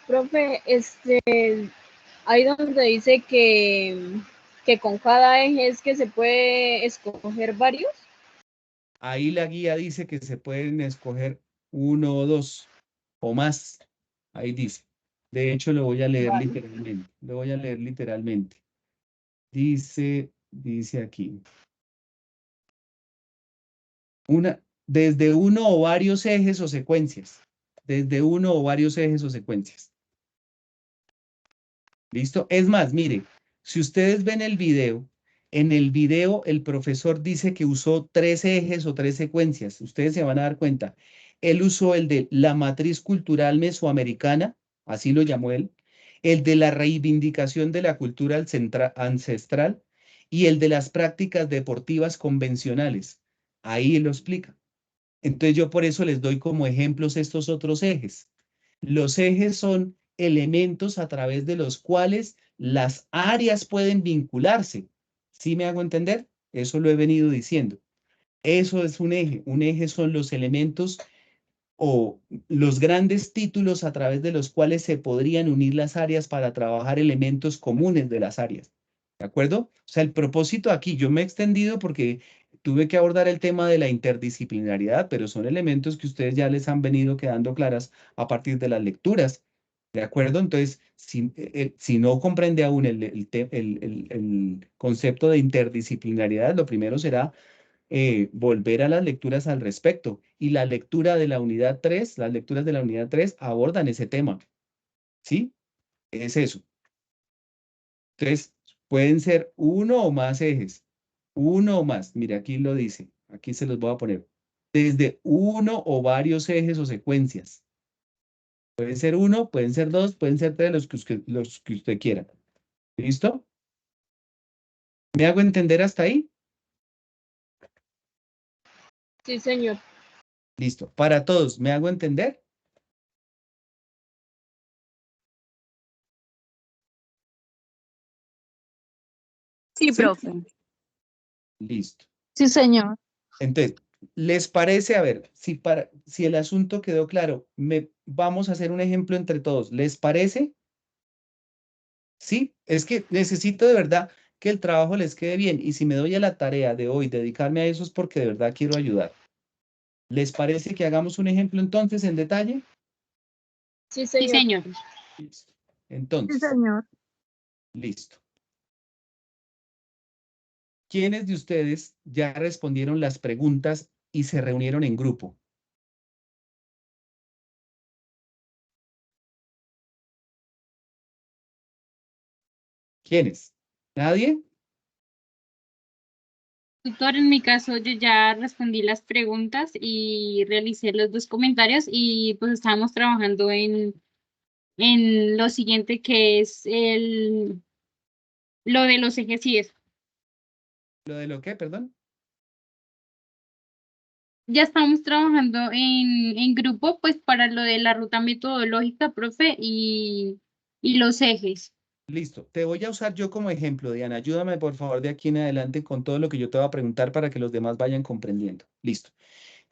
Profe, ahí donde dice que con cada eje es que se puede escoger varios. Ahí la guía dice que se pueden escoger 1 o 2 o más. Ahí dice. De hecho, lo voy a leer Vale. literalmente. Lo voy a leer literalmente. Dice aquí. Desde uno o varios ejes o secuencias. Desde uno o varios ejes o secuencias. ¿Listo? Es más, mire, si ustedes ven el video, en el video el profesor dice que usó 3 ejes o 3 secuencias. Ustedes se van a dar cuenta. Él usó el de la matriz cultural mesoamericana, así lo llamó él, el de la reivindicación de la cultura ancestral y el de las prácticas deportivas convencionales. Ahí lo explica. Entonces yo por eso les doy como ejemplos estos otros ejes. Los ejes son elementos a través de los cuales las áreas pueden vincularse. ¿Sí me hago entender? Eso lo he venido diciendo. Eso es un eje. Un eje son los elementos o los grandes títulos a través de los cuales se podrían unir las áreas para trabajar elementos comunes de las áreas. ¿De acuerdo? O sea, el propósito aquí, yo me he extendido porque tuve que abordar el tema de la interdisciplinariedad, pero son elementos que ustedes ya les han venido quedando claras a partir de las lecturas. ¿De acuerdo? Entonces, si no comprende aún el concepto de interdisciplinariedad, lo primero será volver a las lecturas al respecto. Y la lectura de la unidad 3, las lecturas de la unidad 3 abordan ese tema. ¿Sí? Es eso. Entonces, pueden ser uno o más ejes. Uno o más. Mire, aquí lo dice. Aquí se los voy a poner. Desde uno o varios ejes o secuencias. Pueden ser uno, pueden ser dos, pueden ser tres, los que usted quiera. ¿Listo? ¿Me hago entender hasta ahí? Sí, señor. Listo. Para todos, ¿me hago entender? Sí, ¿Sí? profe. Listo. Sí, señor. Entonces, ¿les parece? A ver, si el asunto quedó claro, vamos a hacer un ejemplo entre todos. ¿Les parece? Sí, es que necesito de verdad que el trabajo les quede bien. Y si me doy a la tarea de hoy dedicarme a eso es porque de verdad quiero ayudar. ¿Les parece que hagamos un ejemplo entonces en detalle? Sí, Sí, señor. señor. Listo. Sí, Entonces, señor. listo. ¿Quiénes de ustedes ya respondieron las preguntas y se reunieron en grupo? ¿Quiénes? ¿Nadie? Tutor, en mi caso, yo ya respondí las preguntas y realicé los 2 comentarios y pues estábamos trabajando en lo siguiente que es lo de los ejes y eso. ¿Lo de lo qué, perdón? Ya estamos trabajando en grupo, pues para lo de la ruta metodológica, profe, y los ejes. Listo, te voy a usar yo como ejemplo, Diana. Ayúdame por favor de aquí en adelante con todo lo que yo te voy a preguntar para que los demás vayan comprendiendo. Listo.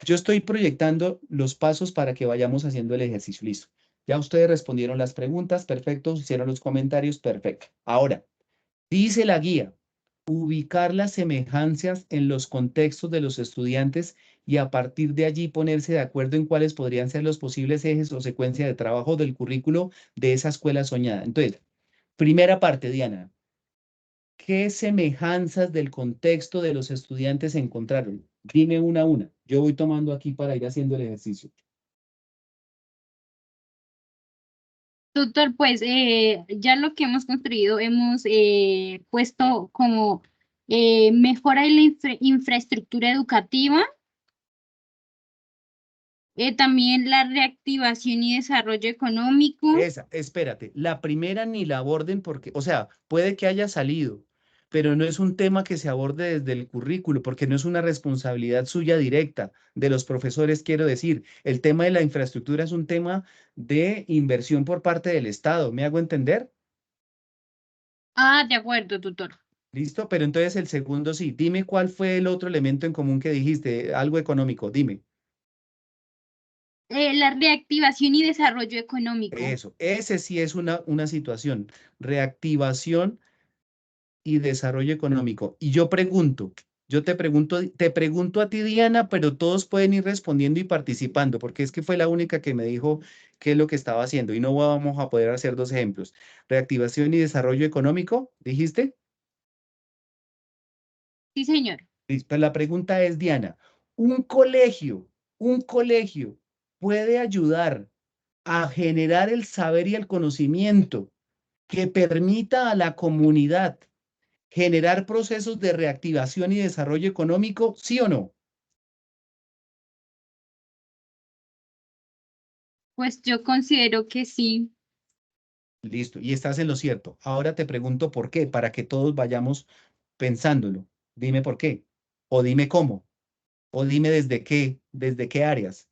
Yo estoy proyectando los pasos para que vayamos haciendo el ejercicio. Listo. Ya ustedes respondieron las preguntas, perfecto. Hicieron los comentarios, perfecto. Ahora, dice la guía, ubicar las semejanzas en los contextos de los estudiantes y a partir de allí ponerse de acuerdo en cuáles podrían ser los posibles ejes o secuencia de trabajo del currículo de esa escuela soñada. Entonces, primera parte, Diana. ¿Qué semejanzas del contexto de los estudiantes encontraron? Dime una a una. Yo voy tomando aquí para ir haciendo el ejercicio. Tutor, pues ya lo que hemos construido, hemos puesto como mejora en la infraestructura educativa, también la reactivación y desarrollo económico. Espérate, la primera ni la aborden porque, o sea, puede que haya salido, pero no es un tema que se aborde desde el currículo, porque no es una responsabilidad suya directa de los profesores, quiero decir. El tema de la infraestructura es un tema de inversión por parte del Estado, ¿me hago entender? Ah, de acuerdo, tutor. ¿Listo? Pero entonces el segundo sí. Dime cuál fue el otro elemento en común que dijiste, algo económico, dime. La reactivación y desarrollo económico. Eso, ese sí es una situación. Reactivación y desarrollo económico. Y yo te pregunto a ti, Diana, pero todos pueden ir respondiendo y participando, porque es que fue la única que me dijo qué es lo que estaba haciendo y no vamos a poder hacer dos ejemplos. Reactivación y desarrollo económico, ¿dijiste? Sí, señor. Listo, la pregunta es, Diana, un colegio puede ayudar a generar el saber y el conocimiento que permita a la comunidad generar procesos de reactivación y desarrollo económico, ¿sí o no? Pues yo considero que sí. Listo, y estás en lo cierto. Ahora te pregunto por qué, para que todos vayamos pensándolo. Dime por qué, o dime cómo, o dime desde qué áreas.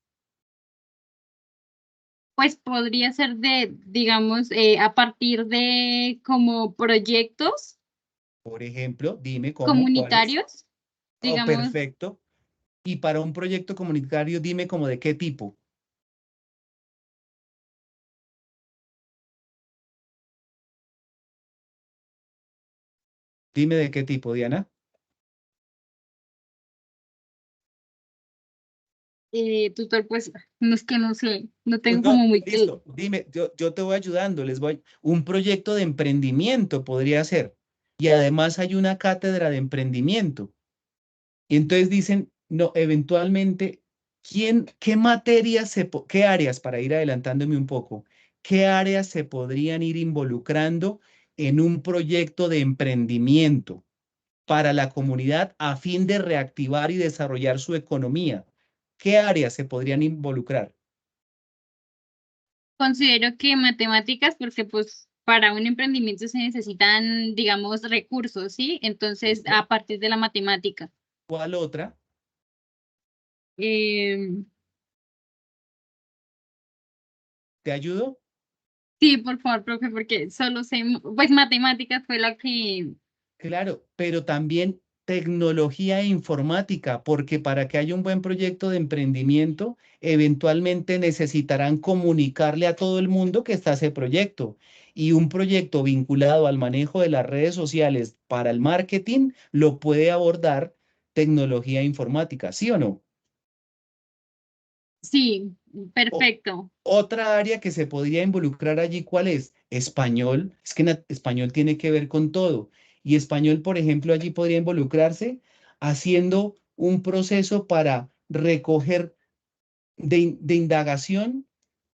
Pues podría ser de, digamos, a partir de como proyectos Por ejemplo, dime cómo, cuáles. comunitarios, Oh, digamos, perfecto. Y para un proyecto comunitario, dime como de qué tipo. Dime de qué tipo, Diana. tutor, pues no es que no sé, no Pues tengo no, como muy claro. listo, dime, yo te voy ayudando, un proyecto de emprendimiento podría ser. Y además hay una cátedra de emprendimiento. Y entonces dicen, no, eventualmente, qué materias, qué áreas, para ir adelantándome un poco, qué áreas se podrían ir involucrando en un proyecto de emprendimiento para la comunidad a fin de reactivar y desarrollar su economía? ¿Qué áreas se podrían involucrar? Considero que matemáticas, porque pues para un emprendimiento se necesitan, digamos, recursos, ¿sí? Entonces, ¿Listo? a partir de la matemática. ¿Cuál otra? Eh, ¿Te ayudo? sí, por favor, profe, porque solo sé, pues matemáticas fue la que, Claro, pero también tecnología e informática, porque para que haya un buen proyecto de emprendimiento, eventualmente necesitarán comunicarle a todo el mundo que está ese proyecto. Y un proyecto vinculado al manejo de las redes sociales para el marketing lo puede abordar tecnología e informática, ¿sí o no? sí, O- perfecto. Otra área que se podría involucrar allí, ¿cuál es? Español. Es que español tiene que ver con todo. Y español, por ejemplo, allí podría involucrarse haciendo un proceso para recoger de indagación,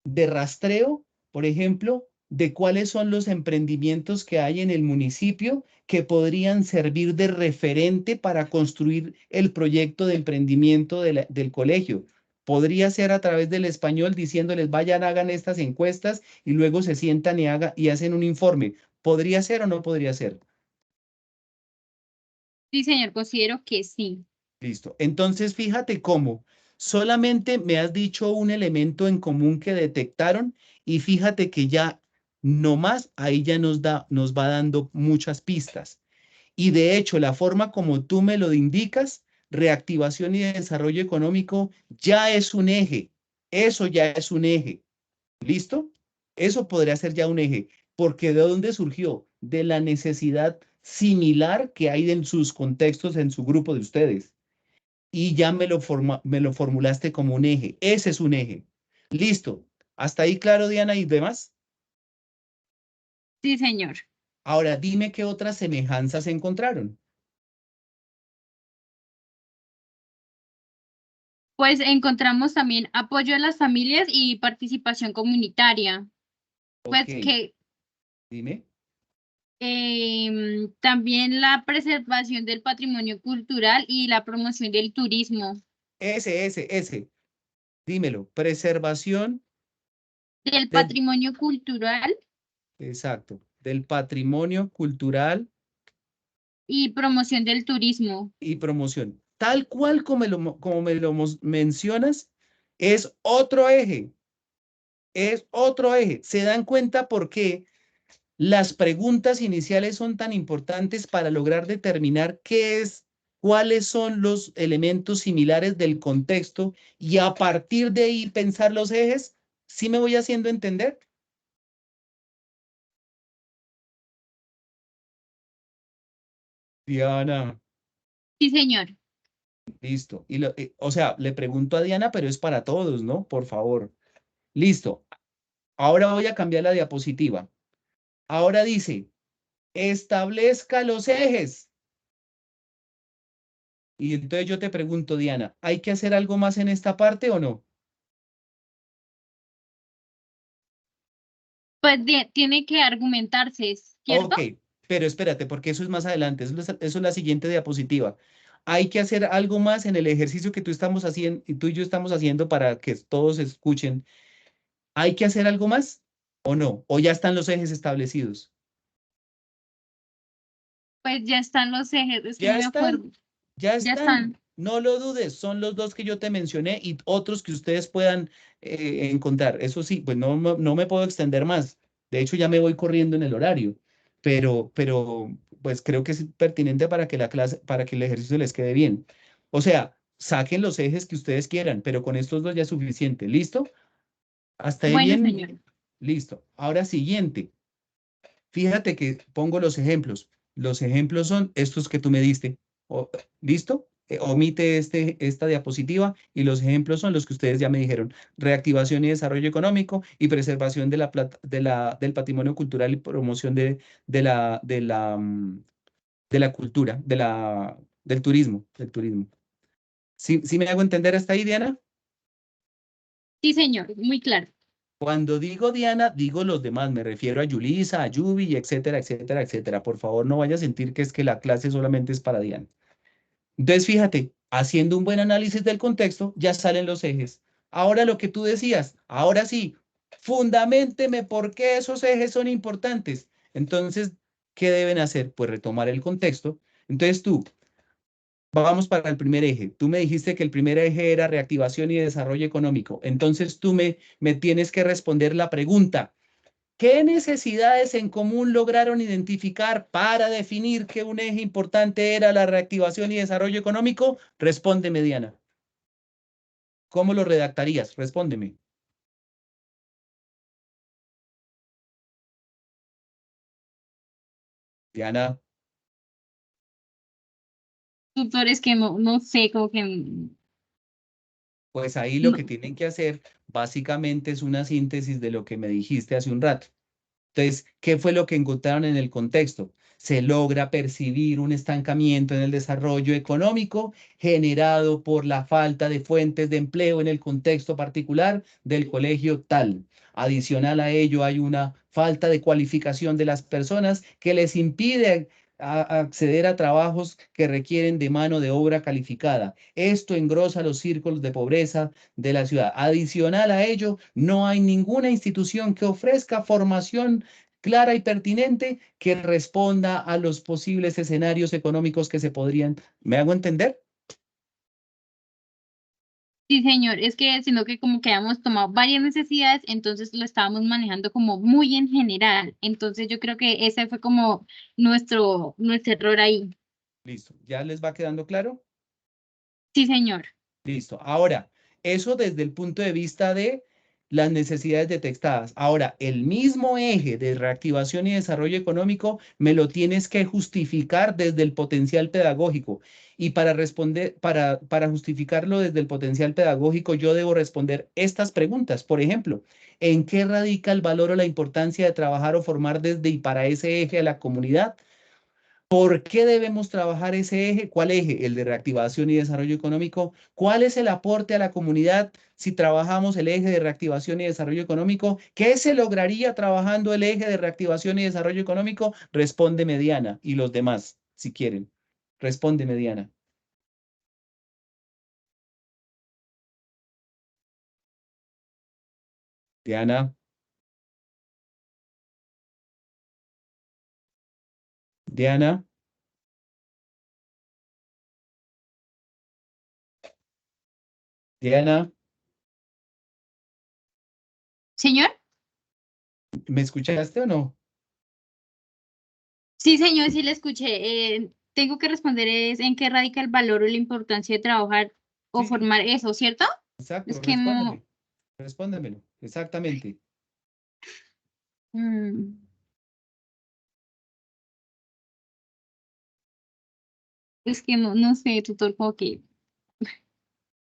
de rastreo, por ejemplo, de cuáles son los emprendimientos que hay en el municipio que podrían servir de referente para construir el proyecto de emprendimiento del colegio. Podría ser a través del español diciéndoles, vayan, hagan estas encuestas y luego se sientan y hacen un informe. ¿Podría ser o no podría ser? Sí, señor, considero que sí. Listo. Entonces, fíjate cómo solamente me has dicho un elemento en común que detectaron y fíjate que ya no más, ahí ya nos va dando muchas pistas. Y de hecho, la forma como tú me lo indicas, reactivación y desarrollo económico, ya es un eje. Eso ya es un eje. ¿Listo? Eso podría ser ya un eje. Porque ¿de dónde surgió? De la necesidad similar que hay en sus contextos, en su grupo de ustedes. y ya me lo formulaste como un eje. Ese es un eje. Listo. ¿Hasta ahí claro, Diana, y demás? Sí, señor. Ahora, dime qué otras semejanzas se encontraron. Pues encontramos también apoyo a las familias y participación comunitaria. Pues Ok, que dime. también la preservación del patrimonio cultural y la promoción del turismo. Ese. Dímelo. Preservación, Del del, patrimonio cultural exacto, del patrimonio cultural y promoción del turismo. y promoción. Tal cual como me lo mencionas, es otro eje. Es otro eje. ¿Se dan cuenta por qué las preguntas iniciales son tan importantes para lograr determinar cuáles son los elementos similares del contexto y a partir de ahí pensar los ejes? ¿Sí me voy haciendo entender? Diana, Sí, señor. listo. O sea, le pregunto a Diana, pero es para todos, ¿no? Por favor. Listo. Ahora voy a cambiar la diapositiva. Ahora dice, establezca los ejes. Y entonces yo te pregunto, Diana, ¿hay que hacer algo más en esta parte o no? Pues tiene que argumentarse, Ok, ¿cierto? pero espérate, porque eso es más adelante, eso es la siguiente diapositiva. Hay que hacer algo más en el ejercicio que tú estamos haciendo y tú y yo estamos haciendo para que todos escuchen. ¿Hay que hacer algo más o no? ¿O ya están los ejes establecidos? Pues ya están los ejes, es que no Ya me están, acuerdo. ya Ya están. están. No lo dudes, son los dos que yo te mencioné y otros que ustedes puedan encontrar. Eso sí, pues no me puedo extender más. De hecho, ya me voy corriendo en el horario, pero pues creo que es pertinente para que la clase, para que el ejercicio les quede bien. O sea, saquen los ejes que ustedes quieran, pero con estos dos ya es suficiente. ¿Listo? ¿Hasta ahí Bueno, bien? señor. Listo. Ahora siguiente. Fíjate que pongo los ejemplos. Los ejemplos son estos que tú me diste. ¿Listo? Omite esta diapositiva y los ejemplos son los que ustedes ya me dijeron. Reactivación y desarrollo económico y preservación del patrimonio cultural y promoción de la cultura, del turismo. ¿Sí me hago entender hasta ahí, Diana? Sí, señor, muy claro. Cuando digo Diana, digo los demás, me refiero a Yulisa, a Yubi, etcétera, etcétera, etcétera. Por favor, no vaya a sentir que es que la clase solamente es para Diana. Entonces, fíjate, haciendo un buen análisis del contexto, ya salen los ejes. Ahora lo que tú decías, ahora sí, fundaménteme por qué esos ejes son importantes. Entonces, ¿qué deben hacer? Pues retomar el contexto. Entonces vamos para el primer eje. Tú me dijiste que el primer eje era reactivación y desarrollo económico. Entonces me tienes que responder la pregunta. ¿Qué necesidades en común lograron identificar para definir que un eje importante era la reactivación y desarrollo económico? Respóndeme, Diana. ¿Cómo lo redactarías? Respóndeme. Diana, Tutores que no sé, como que pues ahí lo no. que tienen que hacer básicamente es una síntesis de lo que me dijiste hace un rato. Entonces, ¿qué fue lo que encontraron en el contexto? Se logra percibir un estancamiento en el desarrollo económico generado por la falta de fuentes de empleo en el contexto particular del colegio tal. Adicional a ello, hay una falta de cualificación de las personas que les impide acceder a trabajos que requieren de mano de obra calificada. Esto engrosa los círculos de pobreza de la ciudad. Adicional a ello, no hay ninguna institución que ofrezca formación clara y pertinente que responda a los posibles escenarios económicos que se podrían. ¿Me hago entender? Sí, señor, es que sino que como que habíamos tomado varias necesidades, entonces lo estábamos manejando como muy en general. Entonces yo creo que ese fue como nuestro error ahí. Listo. ¿Ya les va quedando claro? Sí, señor. Listo. Ahora, eso desde el punto de vista de las necesidades detectadas. Ahora, el mismo eje de reactivación y desarrollo económico me lo tienes que justificar desde el potencial pedagógico. Y para responder, para justificarlo desde el potencial pedagógico, yo debo responder estas preguntas. Por ejemplo, ¿en qué radica el valor o la importancia de trabajar o formar desde y para ese eje a la comunidad? ¿Por qué debemos trabajar ese eje? ¿Cuál eje? El de reactivación y desarrollo económico. ¿Cuál es el aporte a la comunidad si trabajamos el eje de reactivación y desarrollo económico? ¿Qué se lograría trabajando el eje de reactivación y desarrollo económico? Respóndeme, Diana, y los demás, si quieren. Respóndeme, Diana. Diana. Diana. Diana, Señor. ¿me escuchaste o no? Sí, señor, sí le escuché. Tengo que responder es en qué radica el valor o la importancia de trabajar o Sí, formar eso, ¿cierto? Es exacto, que no. respóndemelo, exactamente. mm, es que no sé, tutor, como que,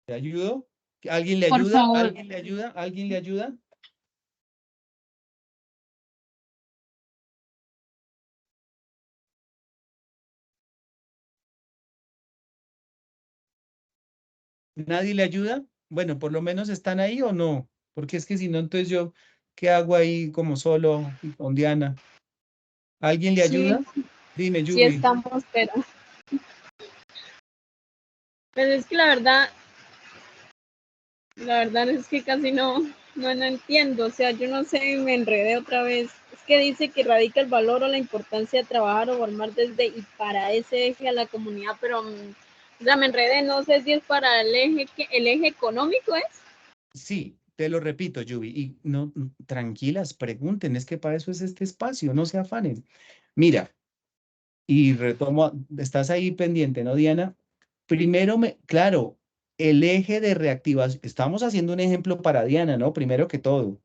¿Te ayudo? ¿Alguien le por ayuda? favor. ¿Alguien le ayuda? ¿Alguien le ayuda? ¿Nadie le ayuda? Bueno, por lo menos están ahí o no, porque es que si no, entonces yo, ¿qué hago ahí como solo y con Diana? ¿Alguien le Sí, ayuda? Dime, sí Yubi. estamos, pero pues es que la verdad es que casi no entiendo, o sea, yo no sé, me enredé otra vez. Es que dice que radica el valor o la importancia de trabajar o formar desde y para ese eje a la comunidad, pero o sea, me enredé, no sé si es para el eje económico es. Sí, te lo repito, Yubi, y no, tranquilas, pregunten, es que para eso es este espacio, no se afanen. Mira, y retomo, estás ahí pendiente, ¿no, Diana? Primero, claro, el eje de reactivación, estamos haciendo un ejemplo para Diana, ¿no? Primero que todo,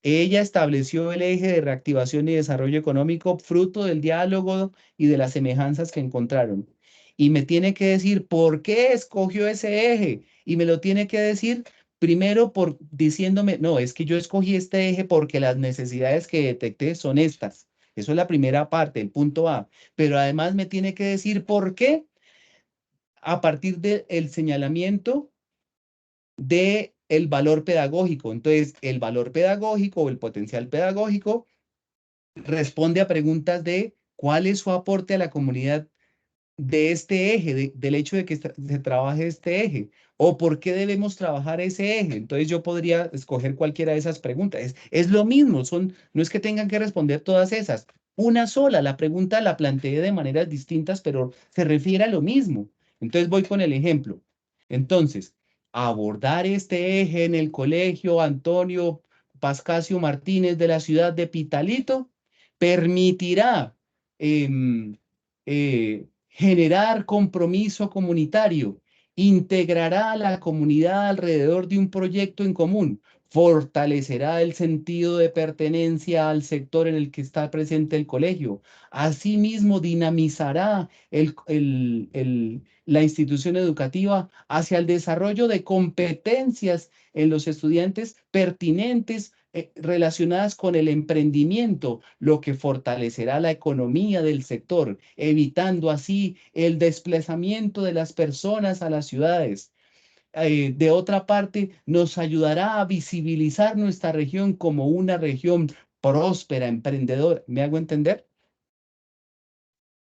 ella estableció el eje de reactivación y desarrollo económico fruto del diálogo y de las semejanzas que encontraron. Y me tiene que decir por qué escogió ese eje. Y me lo tiene que decir primero por diciéndome, no, es que yo escogí este eje porque las necesidades que detecté son estas. Eso es la primera parte, el punto A. Pero además me tiene que decir por qué a partir del señalamiento de el valor pedagógico. Entonces, el valor pedagógico o el potencial pedagógico responde a preguntas de cuál es su aporte a la comunidad de este eje, del hecho de que se trabaje este eje, o por qué debemos trabajar ese eje. Entonces yo podría escoger cualquiera de esas preguntas. Es lo mismo, no es que tengan que responder todas esas. Una sola, la pregunta la planteé de maneras distintas, pero se refiere a lo mismo. Entonces voy con el ejemplo. Entonces, abordar este eje en el colegio Antonio Pascasio Martínez de la ciudad de Pitalito permitirá generar compromiso comunitario, integrará a la comunidad alrededor de un proyecto en común, fortalecerá el sentido de pertenencia al sector en el que está presente el colegio. Asimismo, dinamizará la institución educativa hacia el desarrollo de competencias en los estudiantes pertinentes relacionadas con el emprendimiento, lo que fortalecerá la economía del sector, evitando así el desplazamiento de las personas a las ciudades. De otra parte, nos ayudará a visibilizar nuestra región como una región próspera, emprendedora. ¿Me hago entender?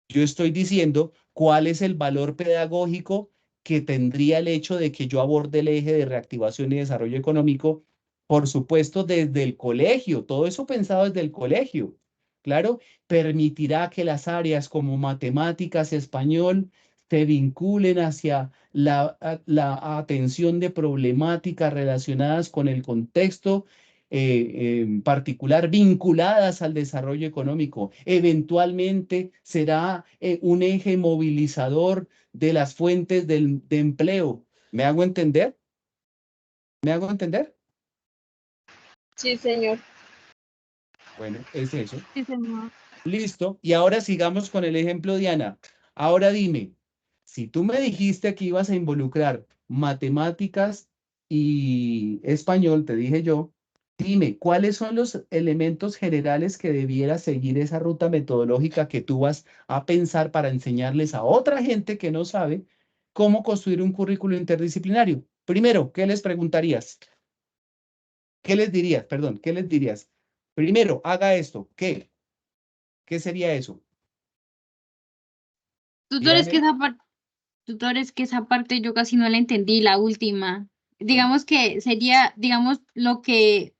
Yo estoy diciendo cuál es el valor pedagógico que tendría el hecho de que yo aborde el eje de reactivación y desarrollo económico, por supuesto, desde el colegio, todo eso pensado desde el colegio. Claro, permitirá que las áreas como matemáticas, español, se vinculen hacia la atención de problemáticas relacionadas con el contexto en particular vinculadas al desarrollo económico. Eventualmente será un eje movilizador de las fuentes de empleo. ¿Me hago entender? ¿Me hago entender? Sí, señor. Bueno, es eso. Sí, señor. Listo. Y ahora sigamos con el ejemplo, Diana. Ahora dime, si tú me dijiste que ibas a involucrar matemáticas y español, te dije yo, dime, ¿cuáles son los elementos generales que debiera seguir esa ruta metodológica que tú vas a pensar para enseñarles a otra gente que no sabe cómo construir un currículo interdisciplinario? Primero, ¿qué les preguntarías? ¿Qué les dirías? Perdón, ¿qué les dirías? Primero, haga esto. ¿Qué? ¿Qué sería eso? Tutores que Dígame. esa parte, tutores que esa parte yo casi no la entendí, la última. Digamos que sería, digamos, lo que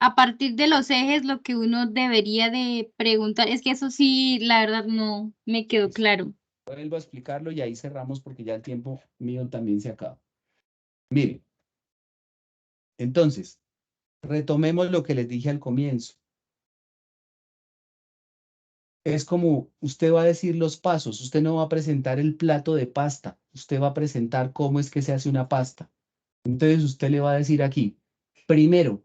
a partir de los ejes, lo que uno debería de preguntar, es que eso sí, la verdad no me quedó Listo. claro. Vuelvo a explicarlo y ahí cerramos porque ya el tiempo mío también se acaba. Mire, entonces, retomemos lo que les dije al comienzo. Es como usted va a decir los pasos, usted no va a presentar el plato de pasta, usted va a presentar cómo es que se hace una pasta. Entonces usted le va a decir aquí, primero,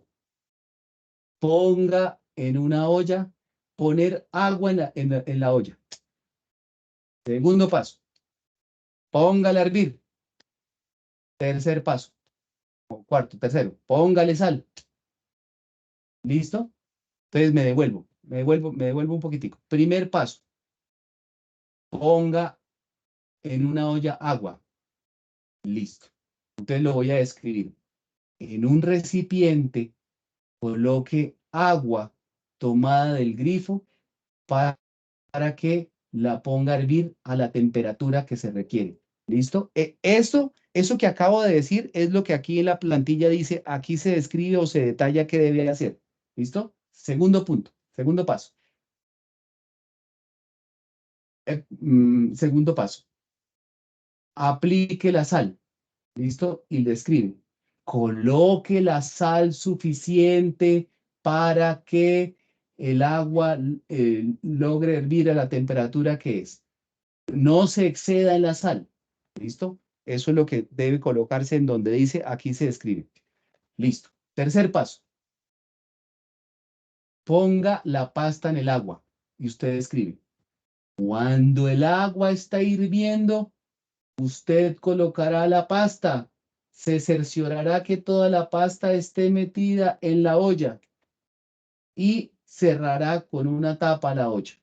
ponga en una olla, poner agua en la olla. Segundo paso, póngale a hervir. Tercer paso, o cuarto, tercero, póngale sal. ¿Listo? Entonces me devuelvo un poquitico. Primer paso, ponga en una olla agua. Listo. Entonces lo voy a describir. En un recipiente, coloque agua tomada del grifo para que la ponga a hervir a la temperatura que se requiere. ¿Listo? Eso que acabo de decir es lo que aquí en la plantilla dice, aquí se describe o se detalla qué debe hacer. ¿Listo? Segundo punto, segundo paso. Segundo paso. Aplique la sal. ¿Listo? Y describe. Coloque la sal suficiente para que el agua logre hervir a la temperatura que es. No se exceda en la sal. ¿Listo? Eso es lo que debe colocarse en donde dice, aquí se describe. Listo. Tercer paso. Ponga la pasta en el agua y usted describe. Cuando el agua está hirviendo, usted colocará la pasta. Se cerciorará que toda la pasta esté metida en la olla y cerrará con una tapa la olla.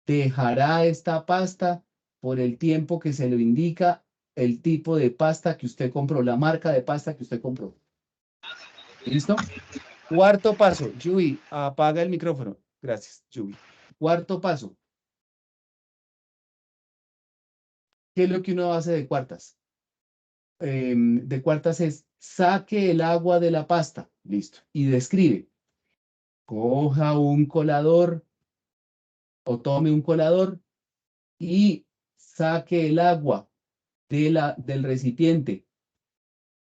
Dejará esta pasta por el tiempo que se lo indica el tipo de pasta que usted compró, la marca de pasta que usted compró. ¿Listo? Cuarto paso. Yui, apaga el micrófono. Gracias, Yui. Cuarto paso. ¿Qué es lo que uno hace de cuartas? De cuartas es saque el agua de la pasta. Listo. Y describe. Coja un colador o tome un colador y saque el agua del recipiente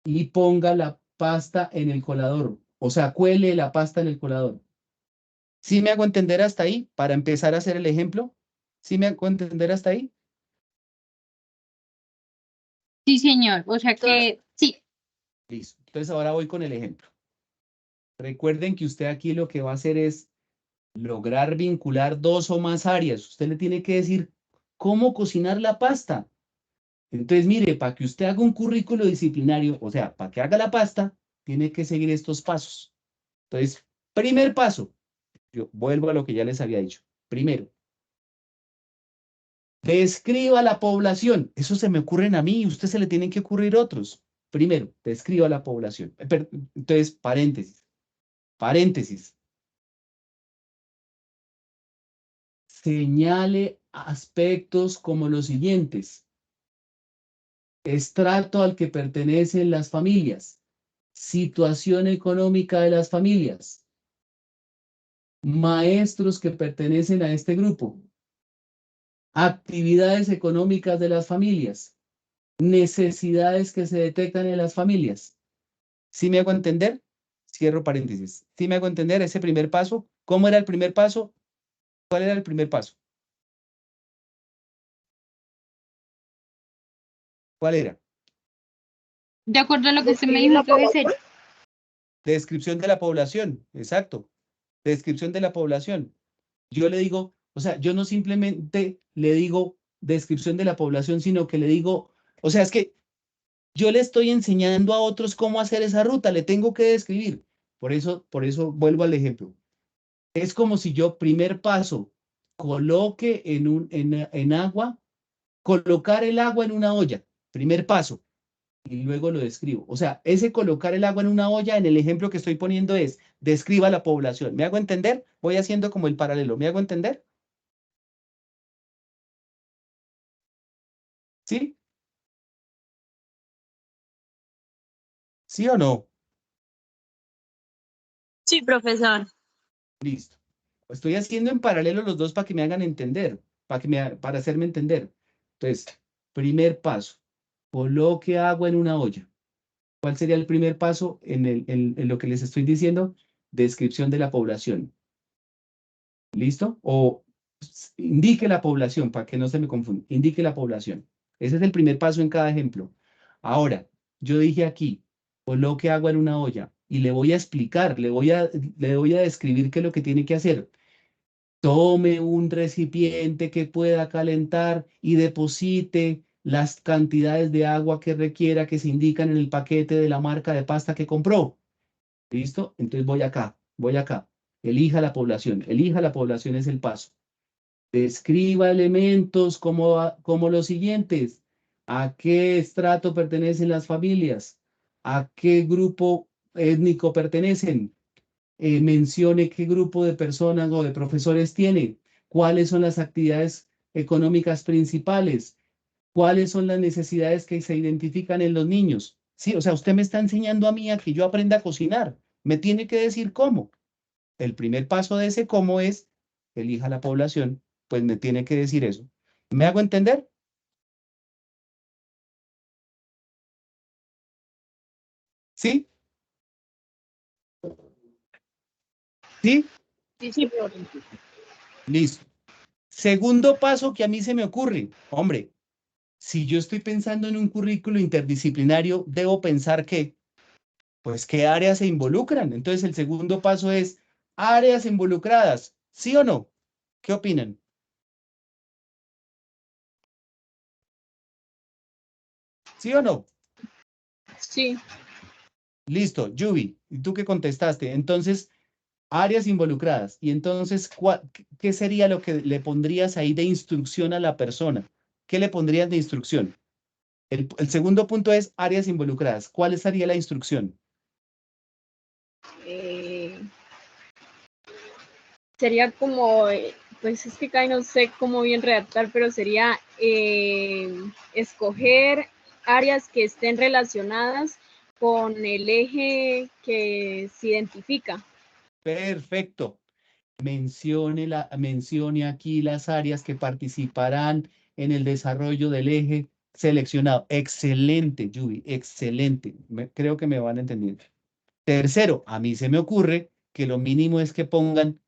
y ponga la pasta en el colador. O sea, cuele la pasta en el colador. ¿Sí me hago entender hasta ahí? Para empezar a hacer el ejemplo. ¿Sí me hago entender hasta ahí? Sí, señor. O sea Entonces, que sí. Listo. Entonces ahora voy con el ejemplo. Recuerden que usted aquí lo que va a hacer es lograr vincular dos o más áreas. Usted le tiene que decir cómo cocinar la pasta. Entonces, mire, para que usted haga un currículo disciplinario, o sea, para que haga la pasta, tiene que seguir estos pasos. Entonces, primer paso, yo vuelvo a lo que ya les había dicho. Primero, describa la población. Eso se me ocurren a mí y a usted se le tienen que ocurrir otros. Primero, describa la población. Entonces, paréntesis, paréntesis. Señale aspectos como los siguientes. Estrato al que pertenecen las familias. Situación económica de las familias. Maestros que pertenecen a este grupo. Actividades económicas de las familias. Necesidades que se detectan en las familias. ¿Sí me hago entender? Cierro paréntesis. ¿Sí me hago entender ese primer paso? ¿Cómo era el primer paso? ¿Cuál era el primer paso? ¿Cuál era? De acuerdo a lo que usted me Describir dijo, la entonces población. Descripción de la población, exacto. Descripción de la población. Yo le digo, o sea, yo no simplemente le digo descripción de la población, sino que le digo, o sea, es que yo le estoy enseñando a otros cómo hacer esa ruta, le tengo que describir. Por eso vuelvo al ejemplo. Es como si yo, primer paso, coloque en agua, colocar el agua en una olla, primer paso, y luego lo describo. O sea, ese colocar el agua en una olla, en el ejemplo que estoy poniendo es, describa la población. ¿Me hago entender? Voy haciendo como el paralelo. ¿Me hago entender? ¿Sí? ¿Sí o no? Sí, profesor. Listo. Estoy haciendo en paralelo los dos para que me hagan entender, para hacerme entender. Entonces, primer paso, coloque agua en una olla. ¿Cuál sería el primer paso en lo que les estoy diciendo? Descripción de la población. ¿Listo? O indique la población, para que no se me confunda. Indique la población. Ese es el primer paso en cada ejemplo. Ahora, yo dije aquí, coloque agua en una olla y le voy a explicar, le voy a describir qué es lo que tiene que hacer. Tome un recipiente que pueda calentar y deposite las cantidades de agua que requiera que se indican en el paquete de la marca de pasta que compró. ¿Listo? Entonces voy acá, voy acá. Elija la población es el paso. Describa elementos como los siguientes. ¿A qué estrato pertenecen las familias? ¿A qué grupo étnico pertenecen? Mencione qué grupo de personas o de profesores tiene, cuáles son las actividades económicas principales, cuáles son las necesidades que se identifican en los niños. Sí, o sea, usted me está enseñando a mí a que yo aprenda a cocinar. Me tiene que decir cómo. El primer paso de ese cómo es, elija la población, pues me tiene que decir eso. ¿Me hago entender? ¿Sí? ¿Sí? Sí, sí, profe. Listo. Segundo paso que a mí se me ocurre, hombre, si yo estoy pensando en un currículo interdisciplinario, debo pensar que, pues, ¿qué áreas se involucran? Entonces, el segundo paso es áreas involucradas, ¿sí o no? ¿Qué opinan? ¿Sí o no? Sí, Listo, Yubi, ¿y tú qué contestaste? Entonces, áreas involucradas. Y entonces, ¿qué sería lo que le pondrías ahí de instrucción a la persona? ¿Qué le pondrías de instrucción? El segundo punto es áreas involucradas. ¿Cuál sería la instrucción? eh, sería como, pues es que acá no sé cómo bien redactar, pero sería escoger áreas que estén relacionadas con el eje que se identifica. Perfecto. Mencione aquí las áreas que participarán en el desarrollo del eje seleccionado. Excelente, Yubi, excelente. Creo que me van a entender. Tercero, a mí se me ocurre que lo mínimo es que pongan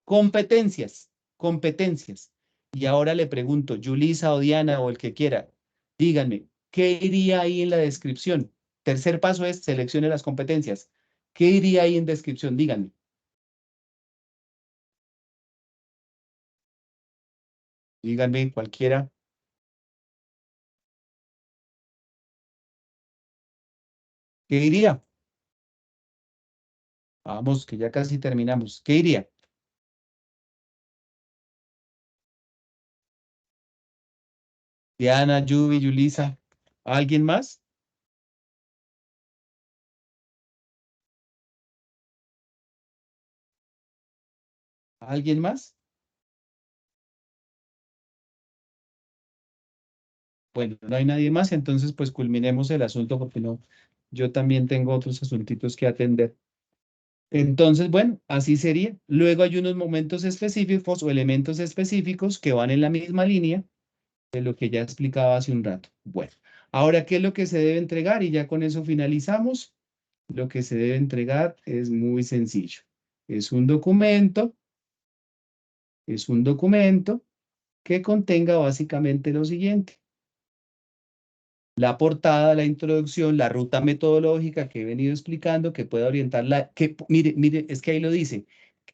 competencias, competencias. Y ahora le pregunto, Yulisa o Diana o el que quiera, díganme, ¿qué iría ahí en la descripción? Tercer paso es seleccione las competencias. ¿Qué iría ahí en descripción? Díganme. Díganme cualquiera. ¿Qué iría? Vamos, que ya casi terminamos. ¿Qué iría? Diana, Yubi, Yulisa. ¿Alguien más? ¿Alguien más? Bueno, no hay nadie más, entonces pues culminemos el asunto porque no, yo también tengo otros asuntitos que atender. Entonces, bueno, así sería. Luego hay unos momentos específicos o elementos específicos que van en la misma línea de lo que ya explicaba hace un rato. Bueno, ahora, ¿qué es lo que se debe entregar? Y ya con eso finalizamos. Lo que se debe entregar es muy sencillo. Es un documento, es un documento que contenga básicamente lo siguiente. La portada, la introducción, la ruta metodológica que he venido explicando, que pueda orientarla, mire, es que ahí lo dice,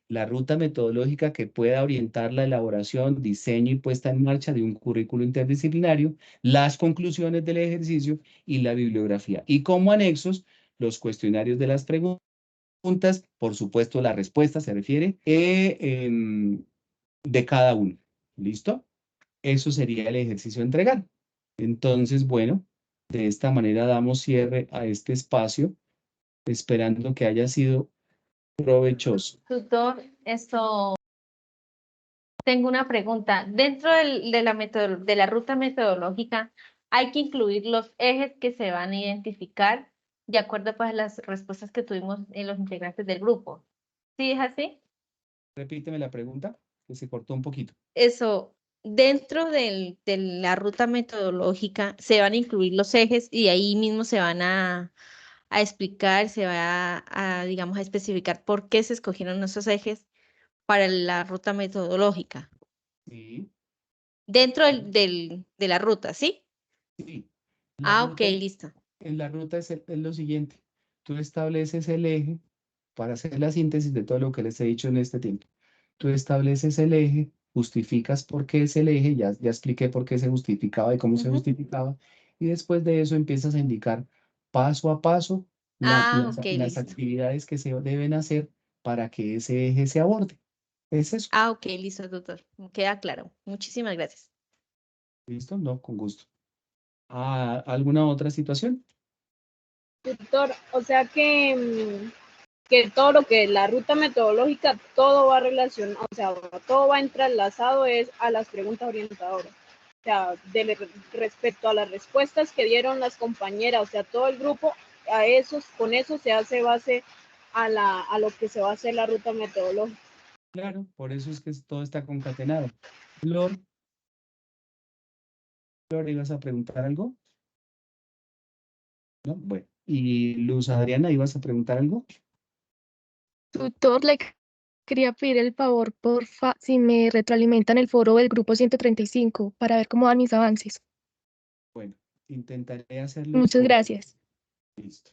la ruta metodológica que pueda orientar la elaboración, diseño y puesta en marcha de un currículo interdisciplinario, las conclusiones del ejercicio y la bibliografía. Y como anexos, los cuestionarios de las preguntas, por supuesto, la respuesta se refiere de cada uno. ¿Listo? Eso sería el ejercicio a entregar. Entonces, bueno, de esta manera damos cierre a este espacio, esperando que haya sido provechoso. Tutor, tengo una pregunta. Dentro de la ruta metodológica, hay que incluir los ejes que se van a identificar de acuerdo pues, a las respuestas que tuvimos en los integrantes del grupo. ¿Sí es así? Repíteme la pregunta, que se cortó un poquito. Eso, dentro de la ruta metodológica se van a incluir los ejes y ahí mismo se van a explicar, se va digamos, a especificar por qué se escogieron esos ejes para la ruta metodológica. Sí, Dentro de la ruta, ¿sí? sí. La Ok, ruta, listo. en la ruta es lo siguiente. Tú estableces el eje para hacer la síntesis de todo lo que les he dicho en este tiempo. Tú estableces el eje, justificas por qué es el eje, ya expliqué por qué se justificaba y cómo se Ujú. justificaba, y después de eso empiezas a indicar paso a paso Ok, las listo. actividades que se deben hacer para que ese eje se aborde. Es eso. Ok, listo, doctor. Me queda claro. Muchísimas gracias. ¿Listo? No, con gusto. ¿Alguna otra situación? Tutor, o sea que todo lo que la ruta metodológica, todo va relacionado, o sea, todo va entrelazado es a las preguntas orientadoras. O sea, respecto a las respuestas que dieron las compañeras, o sea, todo el grupo, con eso se hace base a lo que se va a hacer la ruta metodológica. Claro, por eso es que todo está concatenado. Flor, ¿ibas a preguntar algo? ¿No? Bueno. ¿Y Luz Adriana, ibas a preguntar algo? Tutor, quería pedir el favor, porfa, si me retroalimentan el foro del grupo 135 para ver cómo van mis avances. Bueno, intentaré hacerlo Muchas por gracias. listo.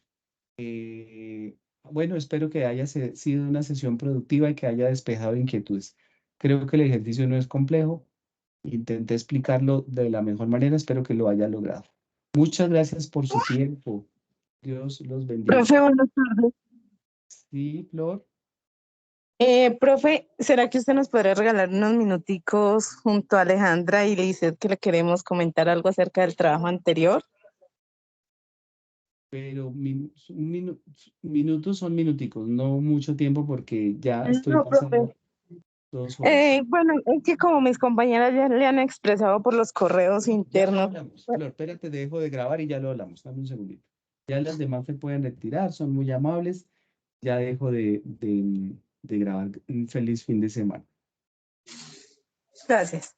Bueno, espero que haya sido una sesión productiva y que haya despejado inquietudes. Creo que el ejercicio no es complejo. Intenté explicarlo de la mejor manera. Espero que lo haya logrado. Muchas gracias por su tiempo. Dios los bendiga. Profe, buenas tardes. Sí, Flor. Profe, ¿será que usted nos podría regalar unos minuticos junto a Alejandra y Lizeth que le queremos comentar algo acerca del trabajo anterior? Pero minutos son minuticos, no mucho tiempo porque ya estoy No, profe. pasando 2 horas. Bueno, es que como mis compañeras ya le han expresado por los correos Ya lo internos. hablamos. Flor, espérate, dejo de grabar y ya lo hablamos. Dame un segundito. Ya las demás se pueden retirar, son muy amables. Ya dejo de grabar. Un feliz fin de semana. Gracias.